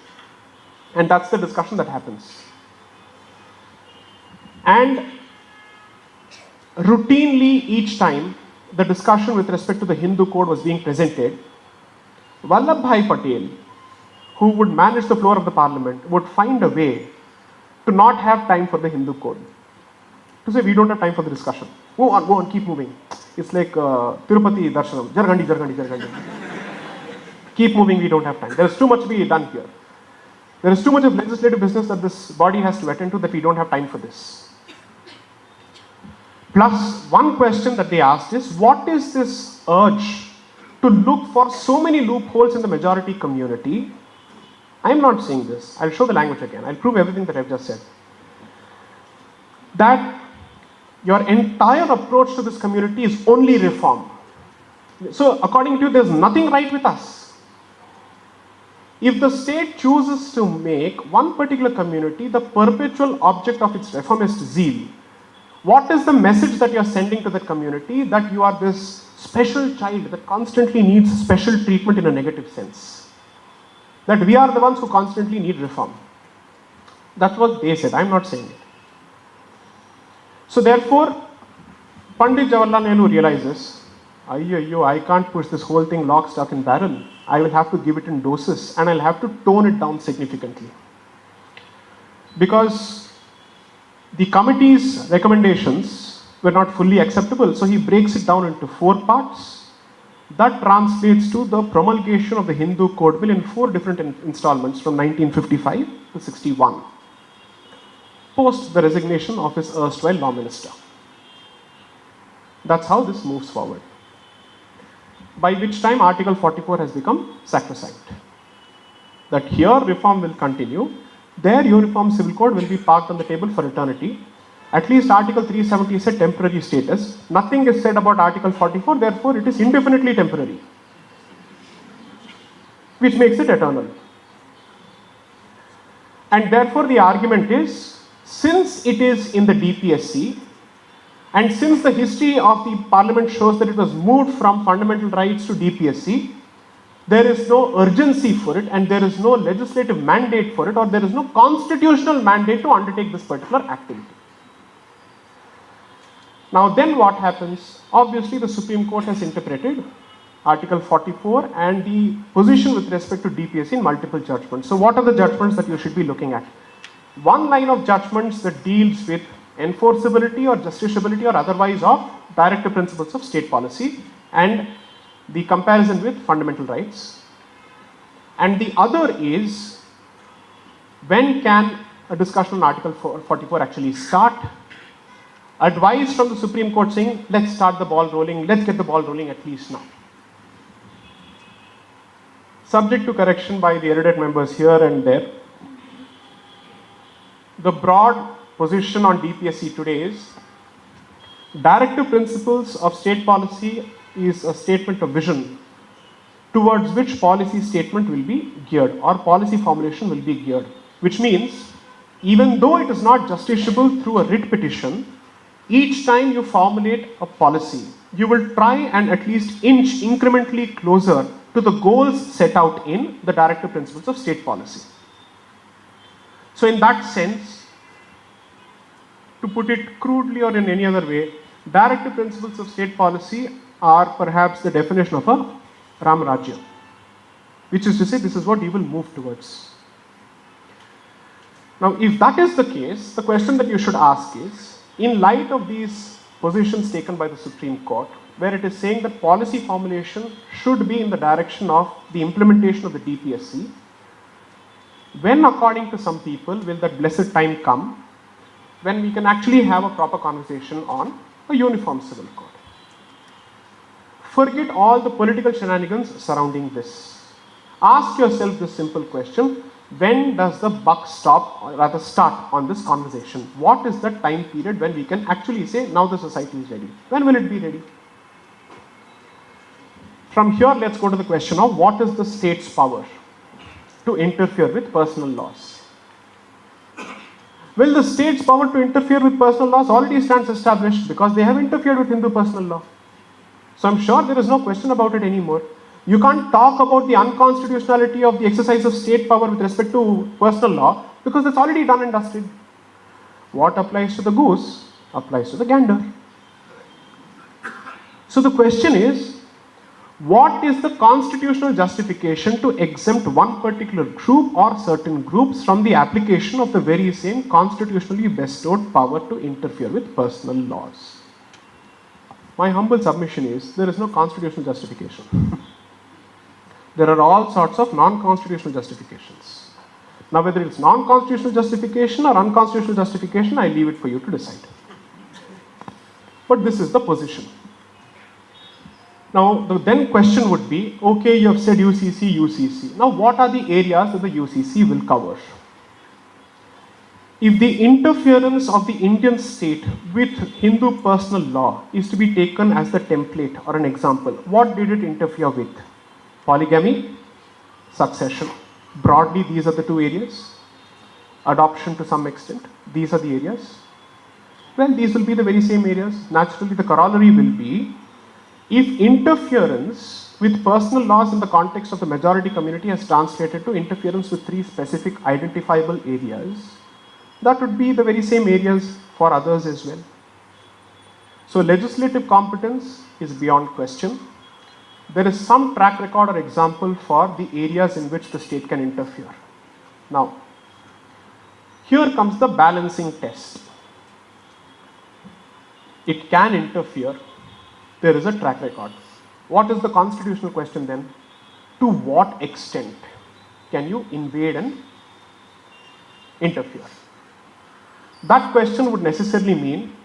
A: And that's the discussion that happens. And routinely each time the discussion with respect to the Hindu code was being presented, Vallabhbhai Patel, who would manage the floor of the parliament, would find a way to not have time for the Hindu code. To say, we don't have time for the discussion. Go on, keep moving. It's like Tirupati Darshanam. Jargandi. Keep moving, we don't have time. There is too much to be done here. There is too much of legislative business that this body has to attend to that we don't have time for this. Plus, one question that they asked is, what is this urge to look for so many loopholes in the majority community? I am not saying this. I'll show the language again. I'll prove everything that I've just said. That your entire approach to this community is only reform. So, according to you, there's nothing right with us. If the state chooses to make one particular community the perpetual object of its reformist zeal, what is the message that you are sending to the community? That you are this special child that constantly needs special treatment in a negative sense. That we are the ones who constantly need reform. That's what they said. I'm not saying it. So therefore, Pandit Jawaharlal Nehru realizes, I can't push this whole thing lock, stock and barrel. I will have to give it in doses and I'll have to tone it down significantly. Because the committee's recommendations were not fully acceptable, so he breaks it down into 4 parts. That translates to the promulgation of the Hindu Code Bill in 4 different installments from 1955 to 61, post the resignation of his erstwhile law minister. That's how this moves forward. By which time Article 44 has become sacrosanct. That here reform will continue, there uniform civil code will be parked on the table for eternity. At least Article 370 is a temporary status. Nothing is said about Article 44, therefore it is indefinitely temporary, which makes it eternal. And therefore the argument is, since it is in the DPSC, and since the history of the parliament shows that it was moved from fundamental rights to DPSC, there is no urgency for it and there is no legislative mandate for it, or there is no constitutional mandate to undertake this particular activity. Now then what happens? Obviously the Supreme Court has interpreted Article 44 and the position with respect to DPSC in multiple judgments. So what are the judgments that you should be looking at? One line of judgments that deals with enforceability or justiciability or otherwise of directive principles of state policy and the comparison with fundamental rights. And the other is, when can a discussion on Article 44 actually start? Advice from the Supreme Court saying, let's start the ball rolling, let's get the ball rolling at least now. Subject to correction by the erudite members here and there. The broad position on DPSC today is, directive principles of state policy is a statement of vision towards which policy statement will be geared or policy formulation will be geared. Which means, even though it is not justiciable through a writ petition, each time you formulate a policy, you will try and at least inch incrementally closer to the goals set out in the directive principles of state policy. So in that sense, to put it crudely or in any other way, directive principles of state policy are perhaps the definition of a Ram Rajya, which is to say this is what you will move towards. Now if that is the case, the question that you should ask is, in light of these positions taken by the Supreme Court, where it is saying that policy formulation should be in the direction of the implementation of the DPSC, when according to some people will that blessed time come when we can actually have a proper conversation on a uniform civil code? Forget all the political shenanigans surrounding this. Ask yourself this simple question: when does the buck stop, or rather start on this conversation? What is the time period when we can actually say, now the society is ready? When will it be ready? From here, let's go to the question of what is the state's power to interfere with personal laws? Well, the state's power to interfere with personal laws already stands established because they have interfered with Hindu personal law. So I'm sure there is no question about it anymore. You can't talk about the unconstitutionality of the exercise of state power with respect to personal law because it's already done and dusted. What applies to the goose applies to the gander. So the question is, what is the constitutional justification to exempt one particular group or certain groups from the application of the very same constitutionally bestowed power to interfere with personal laws? My humble submission is, there is no constitutional justification. There are all sorts of non-constitutional justifications. Now, whether it's non-constitutional justification or unconstitutional justification, I leave it for you to decide. But this is the position. Now, the then question would be, okay, you have said UCC, UCC. Now, what are the areas that the UCC will cover? If the interference of the Indian state with Hindu personal law is to be taken as the template or an example, what did it interfere with? Polygamy, succession. Broadly, these are the two areas. Adoption to some extent, these are the areas. Well, these will be the very same areas. Naturally, the corollary will be, if interference with personal laws in the context of the majority community has translated to interference with three specific identifiable areas, that would be the very same areas for others as well. So legislative competence is beyond question. There is some track record or example for the areas in which the state can interfere. Now, here comes the balancing test. It can interfere. There is a track record. What is the constitutional question then? To what extent can you invade and interfere? That question would necessarily mean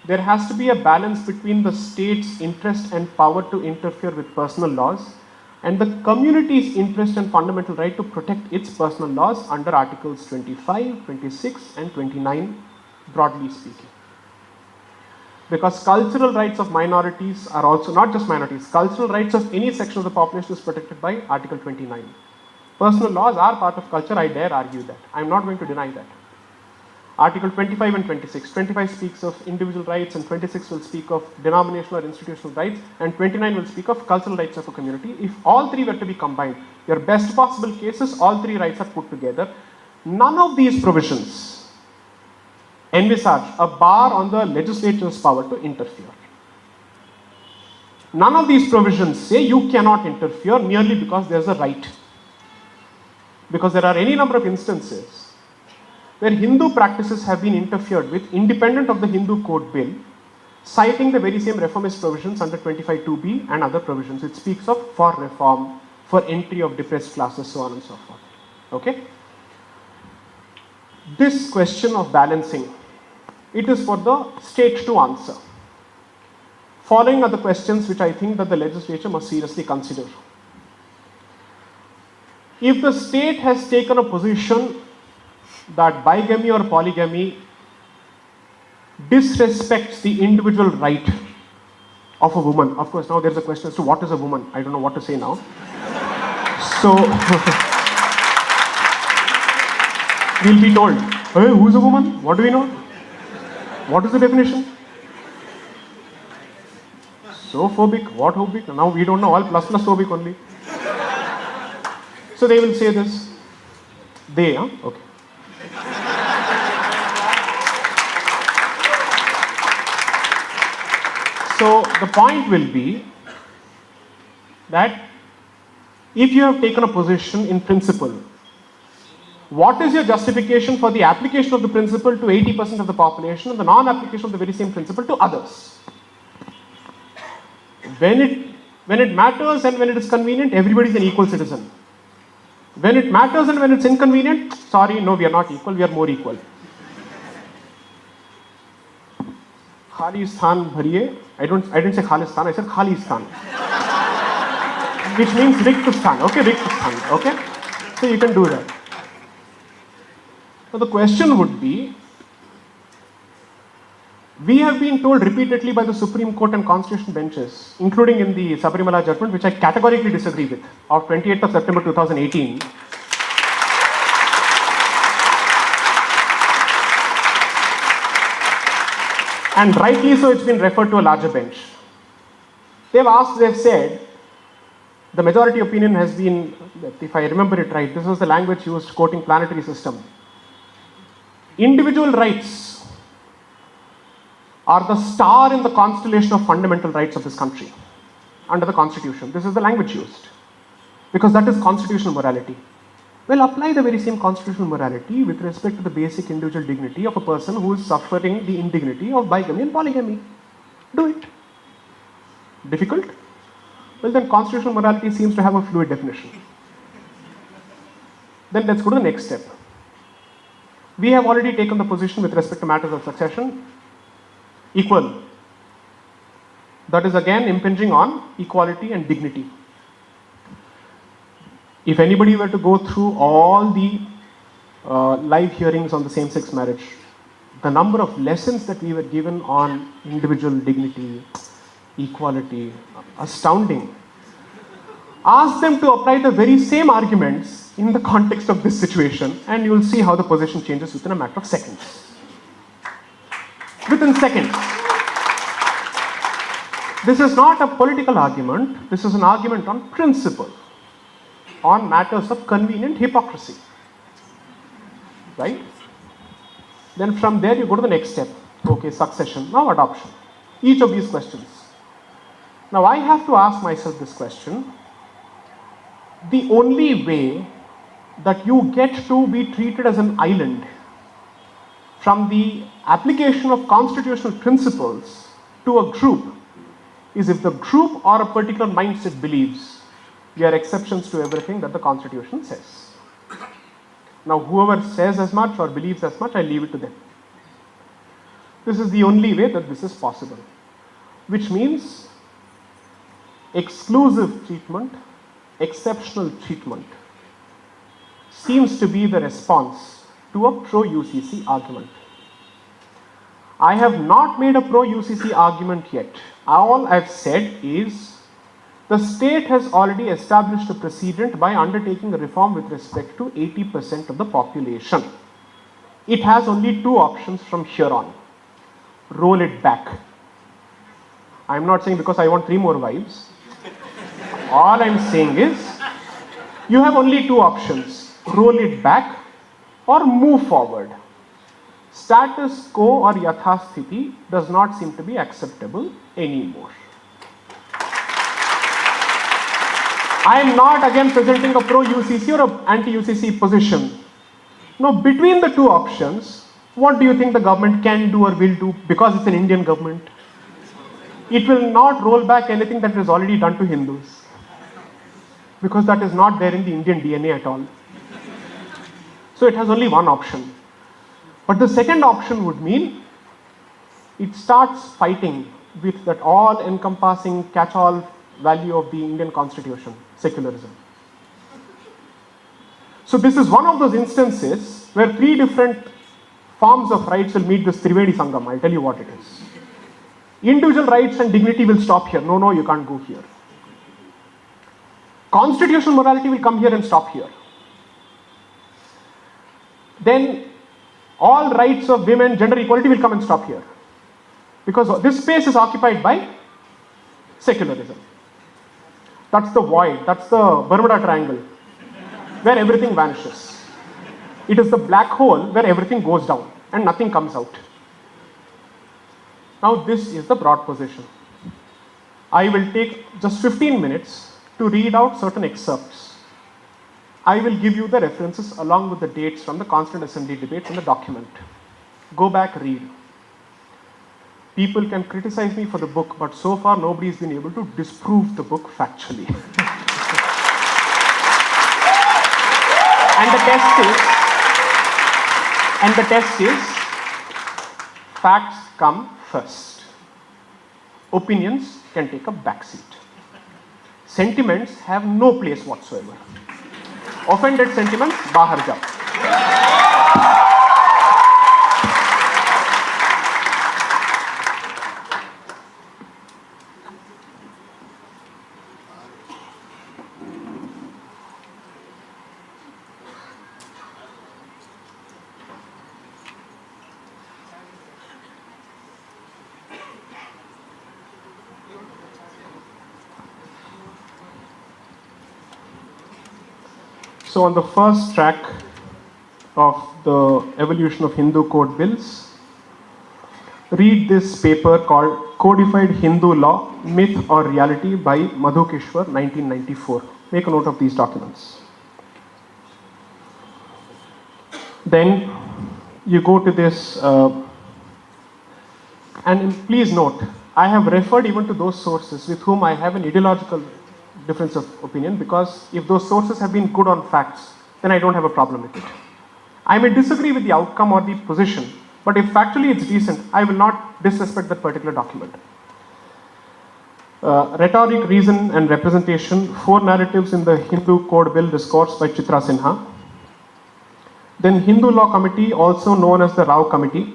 A: there has to be a balance between the state's interest and power to interfere with personal laws and the community's interest and fundamental right to protect its personal laws under Articles 25, 26 and 29, broadly speaking. Because cultural rights of minorities are also, not just minorities, cultural rights of any section of the population is protected by Article 29. Personal laws are part of culture, I dare argue that. I am not going to deny that. Article 25 and 26. 25 speaks of individual rights and 26 will speak of denominational or institutional rights and 29 will speak of cultural rights of a community. If all three were to be combined, your best possible cases, all three rights are put together. None of these provisions envisage a bar on the legislature's power to interfere. None of these provisions say you cannot interfere merely because there's a right. Because there are any number of instances where Hindu practices have been interfered with independent of the Hindu Code Bill, citing the very same reformist provisions under 25(2)(b) and other provisions. It speaks of for reform, for entry of depressed classes, so on and so forth. Okay? This question of balancing, it is for the state to answer. Following are the questions which I think that the legislature must seriously consider. If the state has taken a position that bigamy or polygamy disrespects the individual right of a woman. Of course, now there's a question as to what is a woman. I don't know what to say now. So, we'll be told, hey, who's a woman? What do we know? What is the definition? So phobic, what phobic? Now we don't know, all plus phobic only. So they will say this. They, huh? Okay. So the point will be that if you have taken a position in principle, what is your justification for the application of the principle to 80% of the population and the non-application of the very same principle to others? When it matters and when it is convenient, everybody is an equal citizen. When it matters and when it's inconvenient, sorry, no, we are not equal, we are more equal. Khalistan bhariye. I didn't say Khalistan, I said Khalistan. Which means Riktastan, okay, Riktastan, okay? So you can do that. So the question would be, we have been told repeatedly by the Supreme Court and constitutional benches, including in the Sabarimala judgment, which I categorically disagree with, of 28th of September 2018, and rightly so, it's been referred to a larger bench. They've said, the majority opinion has been, if I remember it right, this was the language used quoting planetary system. Individual rights are the star in the constellation of fundamental rights of this country under the Constitution. This is the language used because that is constitutional morality. Well, apply the very same constitutional morality with respect to the basic individual dignity of a person who is suffering the indignity of bigamy and polygamy. Do it. Difficult? Well, then constitutional morality seems to have a fluid definition. Then let's go to the next step. We have already taken the position with respect to matters of succession, equal. That is again impinging on equality and dignity. If anybody were to go through all the live hearings on the same-sex marriage, the number of lessons that we were given on individual dignity, equality, astounding. Ask them to apply the very same arguments in the context of this situation, and you will see how the position changes within a matter of seconds. Within seconds. This is not a political argument, this is an argument on principle, on matters of convenient hypocrisy. Right? Then from there you go to the next step. Okay, succession, now adoption. Each of these questions. Now I have to ask myself this question. The only way that you get to be treated as an island from the application of constitutional principles to a group is if the group or a particular mindset believes there are exceptions to everything that the Constitution says. Now whoever says as much or believes as much, I leave it to them. This is the only way that this is possible, which means exclusive treatment, exceptional treatment seems to be the response to a pro-UCC argument. I have not made a pro-UCC argument yet. All I've said is the state has already established a precedent by undertaking a reform with respect to 80% of the population. It has only two options from here on. Roll it back. I'm not saying because I want 3 more wives. All I'm saying is you have only 2 options. Roll it back or move forward. Status quo or yathasthiti does not seem to be acceptable anymore. I am not again presenting a pro-UCC or an anti-UCC position. No, between the 2 options, what do you think the government can do or will do because it's an Indian government? It will not roll back anything that is already done to Hindus because that is not there in the Indian DNA at all. So it has only one option. But the second option would mean it starts fighting with that all-encompassing catch-all value of the Indian Constitution, secularism. So this is one of those instances where 3 different forms of rights will meet this Trivedi Sangam. I'll tell you what it is. Individual rights and dignity will stop here. No, you can't go here. Constitutional morality will come here and stop here. Then all rights of women, gender equality will come and stop here. Because this space is occupied by secularism. That's the void, that's the Bermuda Triangle, where everything vanishes. It is the black hole where everything goes down and nothing comes out. Now this is the broad position. I will take just 15 minutes to read out certain excerpts. I will give you the references along with the dates from the Constituent Assembly debates in the document. Go back, read. People can criticize me for the book, but so far nobody has been able to disprove the book factually. And the test is, facts come first. Opinions can take a backseat. Sentiments have no place whatsoever. Offended sentiments, bahar jao. So on the first track of the evolution of Hindu code bills, read this paper called Codified Hindu Law, Myth or Reality by Madhukeshwar, 1994. Make a note of these documents. Then you go to this, and please note, I have referred even to those sources with whom I have an ideological difference of opinion, because if those sources have been good on facts, then I don't have a problem with it. I may disagree with the outcome or the position, but if factually it's decent, I will not disrespect that particular document. Rhetoric, Reason and Representation, 4 narratives in the Hindu Code Bill Discourse by Chitra Sinha. Then Hindu Law Committee, also known as the Rao Committee.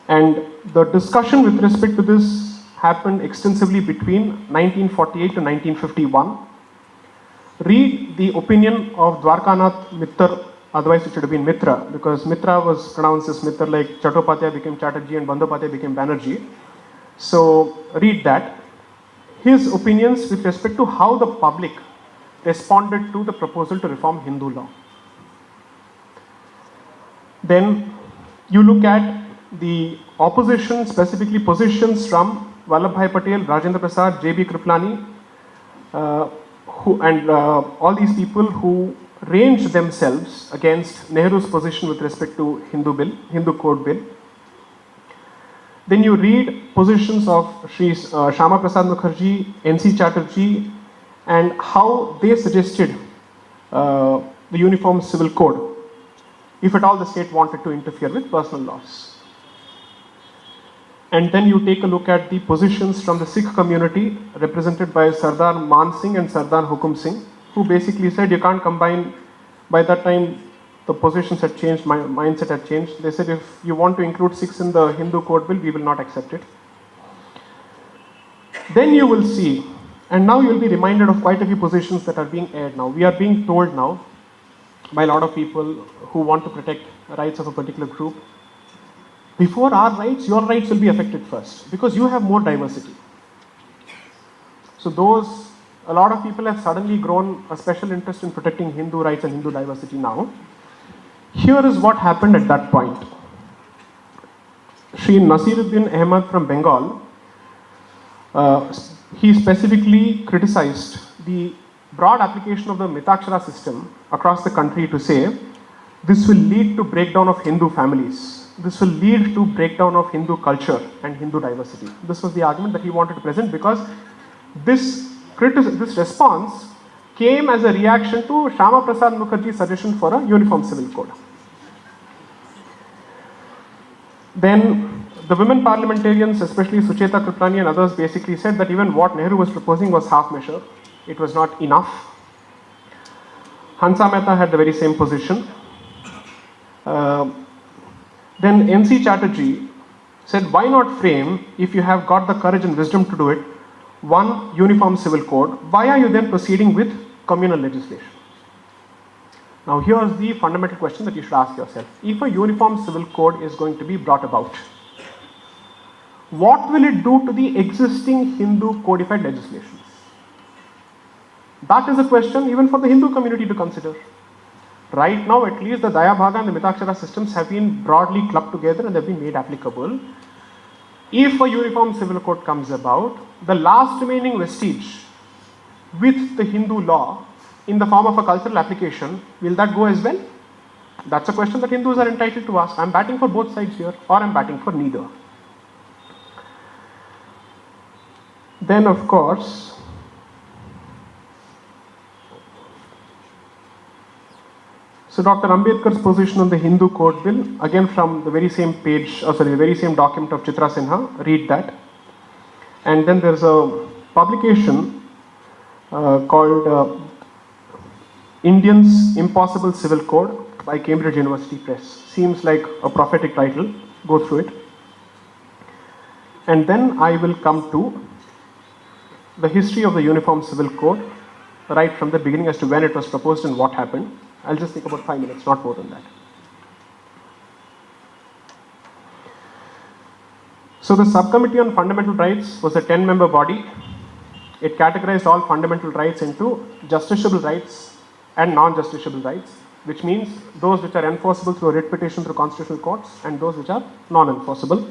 A: And the discussion with respect to this happened extensively between 1948 to 1951. Read the opinion of Dwarkanath Mittar, otherwise it should have been Mitra, because Mitra was pronounced as Mittar, like Chattopadhyay became Chatterjee and Bandyopadhyay became Banerjee. So read that. His opinions with respect to how the public responded to the proposal to reform Hindu law. Then you look at the opposition, specifically positions from Vallabhbhai Patel, Rajendra Prasad, J.B. Kriplani, all these people who ranged themselves against Nehru's position with respect to Hindu Code Bill. Then you read positions of Sri Shama Prasad Mukherjee, N.C. Chatterjee, and how they suggested the Uniform Civil Code, if at all the state wanted to interfere with personal laws. And then you take a look at the positions from the Sikh community, represented by Sardar Man Singh and Sardar Hukum Singh, who basically said you can't combine. By that time, the positions had changed, my mindset had changed. They said if you want to include Sikhs in the Hindu Code Bill, we will not accept it. Then you will see, and now you will be reminded of quite a few positions that are being aired now. We are being told now by a lot of people who want to protect the rights of a particular group, before our rights, your rights will be affected first, because you have more diversity. So a lot of people have suddenly grown a special interest in protecting Hindu rights and Hindu diversity now. Here is what happened at that point. Sri Nasiruddin Ahmad from Bengal, he specifically criticized the broad application of the Mitakshara system across the country to say, this will lead to breakdown of Hindu families. This will lead to breakdown of Hindu culture and Hindu diversity. This was the argument that he wanted to present, because this response came as a reaction to Shama Prasad Mukherjee's suggestion for a uniform civil code. Then the women parliamentarians, especially Sucheta Kriplani and others, basically said that even what Nehru was proposing was half measure. It was not enough. Hansa Mehta had the very same position. Then N.C. Chatterjee said, why not frame, if you have got the courage and wisdom to do it, one uniform civil code? Why are you then proceeding with communal legislation? Now here's the fundamental question that you should ask yourself. If a uniform civil code is going to be brought about, what will it do to the existing Hindu codified legislations? That is a question even for the Hindu community to consider. Right now, at least, the Daya Bhaga and the Mitakshara systems have been broadly clubbed together and they've been made applicable. If a uniform civil code comes about, the last remaining vestige with the Hindu law in the form of a cultural application, will that go as well? That's a question that Hindus are entitled to ask. I'm batting for both sides here, or I'm batting for neither. Then, of course, so Dr. Ambedkar's position on the Hindu Code Bill, again from the very same page, the very same document of Chitra Sinha, read that. And then there's a publication called Indians Impossible Civil Code by Cambridge University Press. Seems like a prophetic title, go through it. And then I will come to the history of the Uniform Civil Code, right from the beginning as to when it was proposed and what happened. I'll just take about 5 minutes, not more than that. So the Subcommittee on Fundamental Rights was a 10-member body. It categorized all fundamental rights into justiciable rights, and non-justiciable rights, which means those which are enforceable through a writ petition through constitutional courts and those which are non-enforceable.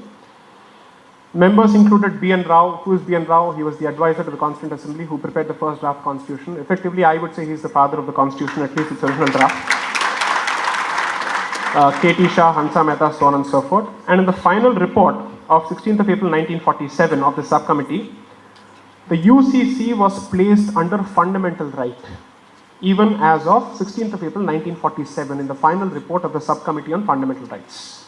A: Members included B.N. Rao. Who is B.N. Rao? He was the advisor to the Constituent Assembly who prepared the first draft constitution. Effectively, I would say he's the father of the constitution, at least its original draft. K.T. Shah, Hansa Mehta, so on and so forth. And in the final report of 16th of April 1947 of the subcommittee, the UCC was placed under fundamental right, even as of 16th of April 1947 in the final report of the subcommittee on fundamental rights.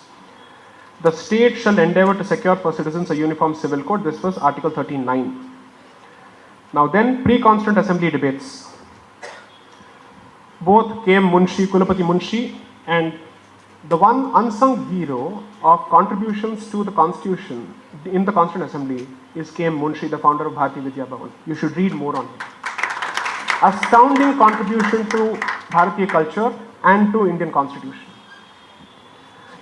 A: The state shall endeavour to secure for citizens a uniform civil code. This was Article 39. Now then, pre-Constituent Assembly debates. Both K.M. Munshi, Kulapati Munshi, and the one unsung hero of contributions to the Constitution in the Constituent Assembly is K.M. Munshi, the founder of Bharati Vidya Bhavan. You should read more on him. Astounding contribution to Bharatiya culture and to Indian Constitution.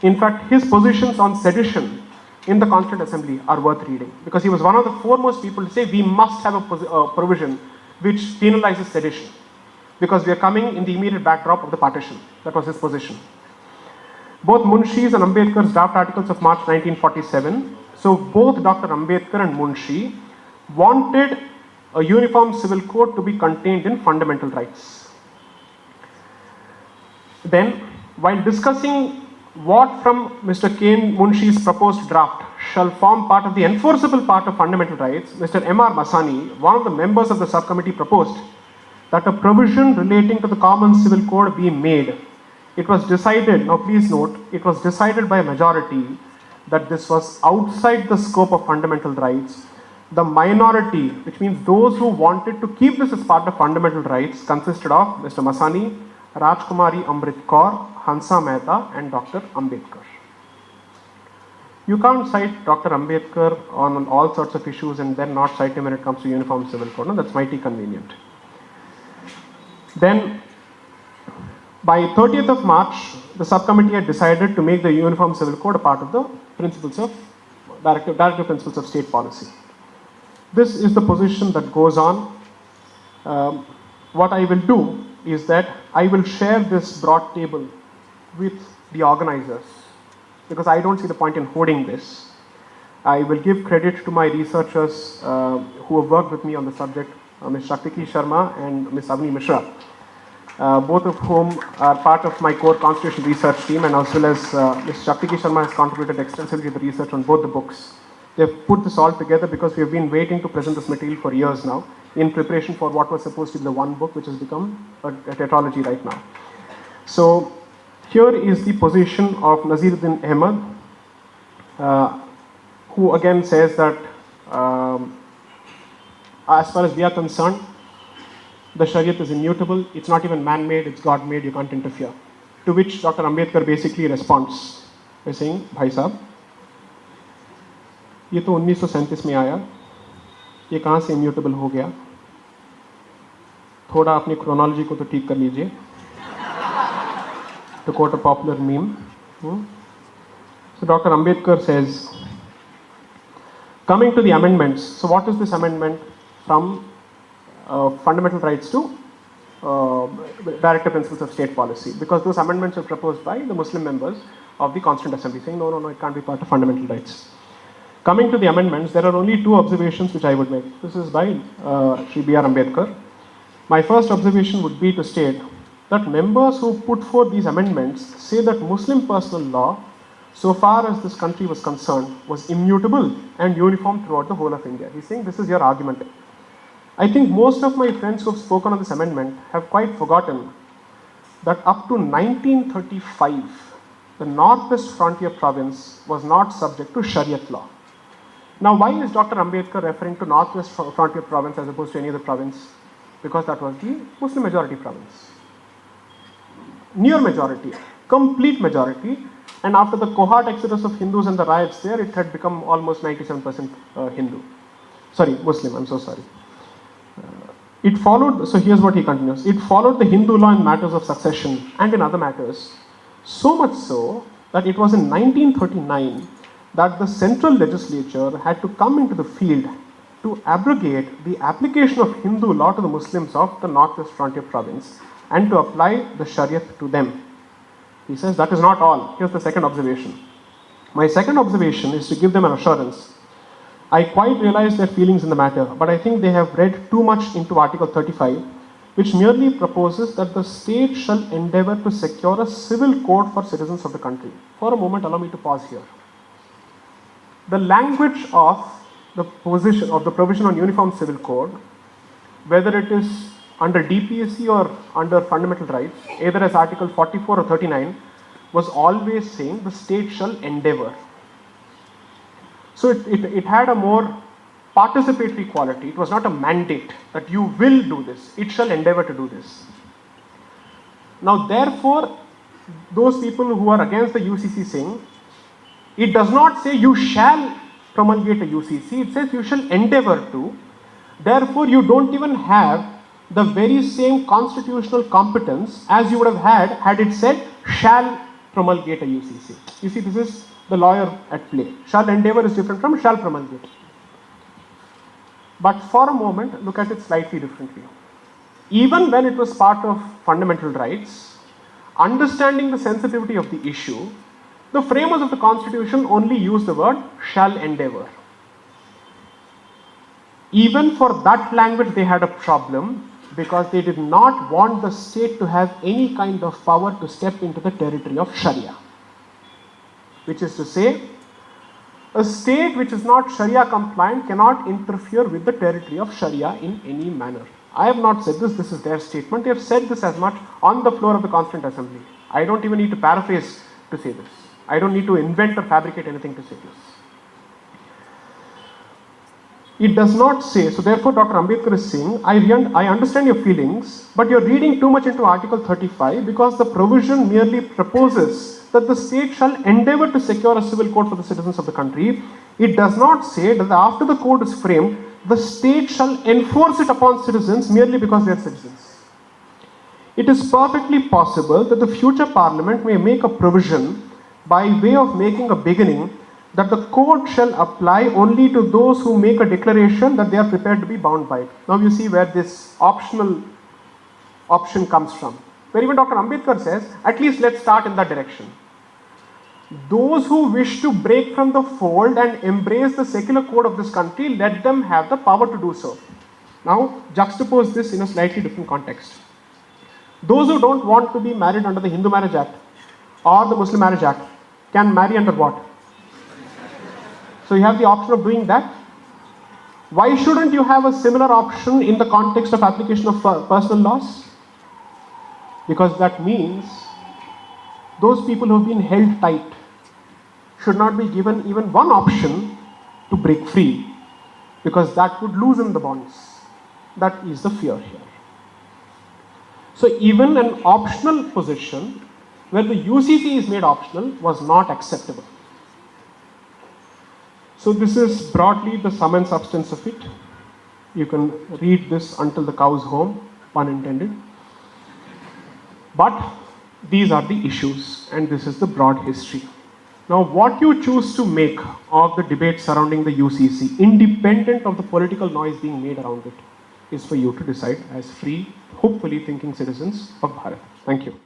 A: In fact, his positions on sedition in the Constituent Assembly are worth reading, because he was one of the foremost people to say we must have a provision which penalizes sedition, because we are coming in the immediate backdrop of the partition. That was his position. Both Munshi's and Ambedkar's draft articles of March 1947, so both Dr. Ambedkar and Munshi wanted a uniform civil code to be contained in fundamental rights. Then, while discussing what from Mr. K. Munshi's proposed draft shall form part of the enforceable part of fundamental rights, Mr. M.R. Masani, one of the members of the subcommittee, proposed that a provision relating to the common civil code be made. It was decided, now please note, it was decided by a majority that this was outside the scope of fundamental rights. The minority, which means those who wanted to keep this as part of fundamental rights, consisted of Mr. Masani, Rajkumari Amrit Kaur, Hansa Mehta, and Dr. Ambedkar. You can't cite Dr. Ambedkar on all sorts of issues and then not cite him when it comes to uniform civil code. No, that's mighty convenient. Then, by 30th of March, the subcommittee had decided to make the uniform civil code a part of the principles of directive principles of state policy. This is the position that goes on. What I will do is that I will share this broad table with the organizers, because I don't see the point in hoarding this. I will give credit to my researchers who have worked with me on the subject, Ms. Shaktiki Sharma and Ms. Avni Mishra, both of whom are part of my core constitution research team, and as well as Ms. Shaktiki Sharma has contributed extensively to the research on both the books. They have put this all together because we have been waiting to present this material for years now in preparation for what was supposed to be the one book, which has become a tetralogy right now. So here is the position of Naziruddin Ahmad, who again says that as far as we are concerned, the Shariat is immutable, it's not even man-made, it's God-made, you can't interfere. To which Dr. Ambedkar basically responds by saying, Bhai Sahab, ये तो 1937 में आया, ये कहाँ से immutable हो गया? थोड़ा अपनी क्रोनोलॉजी को तो ठीक कर लीजिए. To quote a popular meme. So Dr. Ambedkar says, coming to the amendments, so what is this amendment from fundamental rights to directive principles of state policy? Because those amendments were proposed by the Muslim members of the Constituent Assembly, saying no, it can't be part of fundamental rights. Coming to the amendments, there are only two observations which I would make. This is by Shri B.R. Ambedkar. My first observation would be to state that members who put forth these amendments say that Muslim personal law, so far as this country was concerned, was immutable and uniform throughout the whole of India. He's saying this is your argument. I think most of my friends who have spoken on this amendment have quite forgotten that up to 1935, the Northwest Frontier Province was not subject to Shariat law. Now, why is Dr. Ambedkar referring to Northwest Frontier Province as opposed to any other province? Because that was the Muslim majority province. Near majority, complete majority, and after the cohort exodus of Hindus and the riots there, it had become almost 97% Muslim, I'm so sorry. It followed, so here's what he continues, it followed the Hindu law in matters of succession and in other matters, so much so that it was in 1939 that the central legislature had to come into the field to abrogate the application of Hindu law to the Muslims of the Northwest Frontier Province and to apply the Shariat to them. He says that is not all. Here's the second observation. My second observation is to give them an assurance. I quite realize their feelings in the matter, but I think they have read too much into Article 35, which merely proposes that the state shall endeavor to secure a civil code for citizens of the country. For a moment, allow me to pause here. The language of the provision on Uniform Civil Code, whether it is under DPSC or under fundamental rights, either as Article 44 or 39, was always saying the state shall endeavor. So it had a more participatory quality. It was not a mandate that you will do this. It shall endeavor to do this. Now therefore, those people who are against the UCC saying, it does not say you shall promulgate a UCC, it says you shall endeavor to. Therefore, you don't even have the very same constitutional competence as you would have had it said shall promulgate a UCC. You see, this is the lawyer at play. Shall endeavor is different from shall promulgate. But for a moment, look at it slightly differently. Even when it was part of fundamental rights, understanding the sensitivity of the issue, the framers of the Constitution only used the word shall endeavor. Even for that language, they had a problem because they did not want the state to have any kind of power to step into the territory of Sharia. Which is to say, a state which is not Sharia compliant cannot interfere with the territory of Sharia in any manner. I have not said this is their statement. They have said this as much on the floor of the Constituent Assembly. I don't even need to paraphrase to say this. I don't need to invent or fabricate anything to say this. It does not say, so therefore Dr. Ambedkar is saying, I understand your feelings, but you're reading too much into Article 35 because the provision merely proposes that the state shall endeavor to secure a civil code for the citizens of the country. It does not say that after the code is framed, the state shall enforce it upon citizens merely because they are citizens. It is perfectly possible that the future parliament may make a provision by way of making a beginning that the code shall apply only to those who make a declaration that they are prepared to be bound by it. Now you see where this optional option comes from. Where even Dr. Ambedkar says, at least let's start in that direction. Those who wish to break from the fold and embrace the secular code of this country, let them have the power to do so. Now juxtapose this in a slightly different context. Those who don't want to be married under the Hindu Marriage Act or the Muslim Marriage Act can marry under what? So you have the option of doing that. Why shouldn't you have a similar option in the context of application of personal laws? Because that means those people who have been held tight should not be given even one option to break free, because that would loosen the bonds. That is the fear here. So even an optional position where the UCC is made optional was not acceptable. So this is broadly the sum and substance of it. You can read this until the cow's home, pun intended. But these are the issues, and this is the broad history. Now what you choose to make of the debate surrounding the UCC, independent of the political noise being made around it, is for you to decide as free, hopefully thinking citizens of Bharat. Thank you.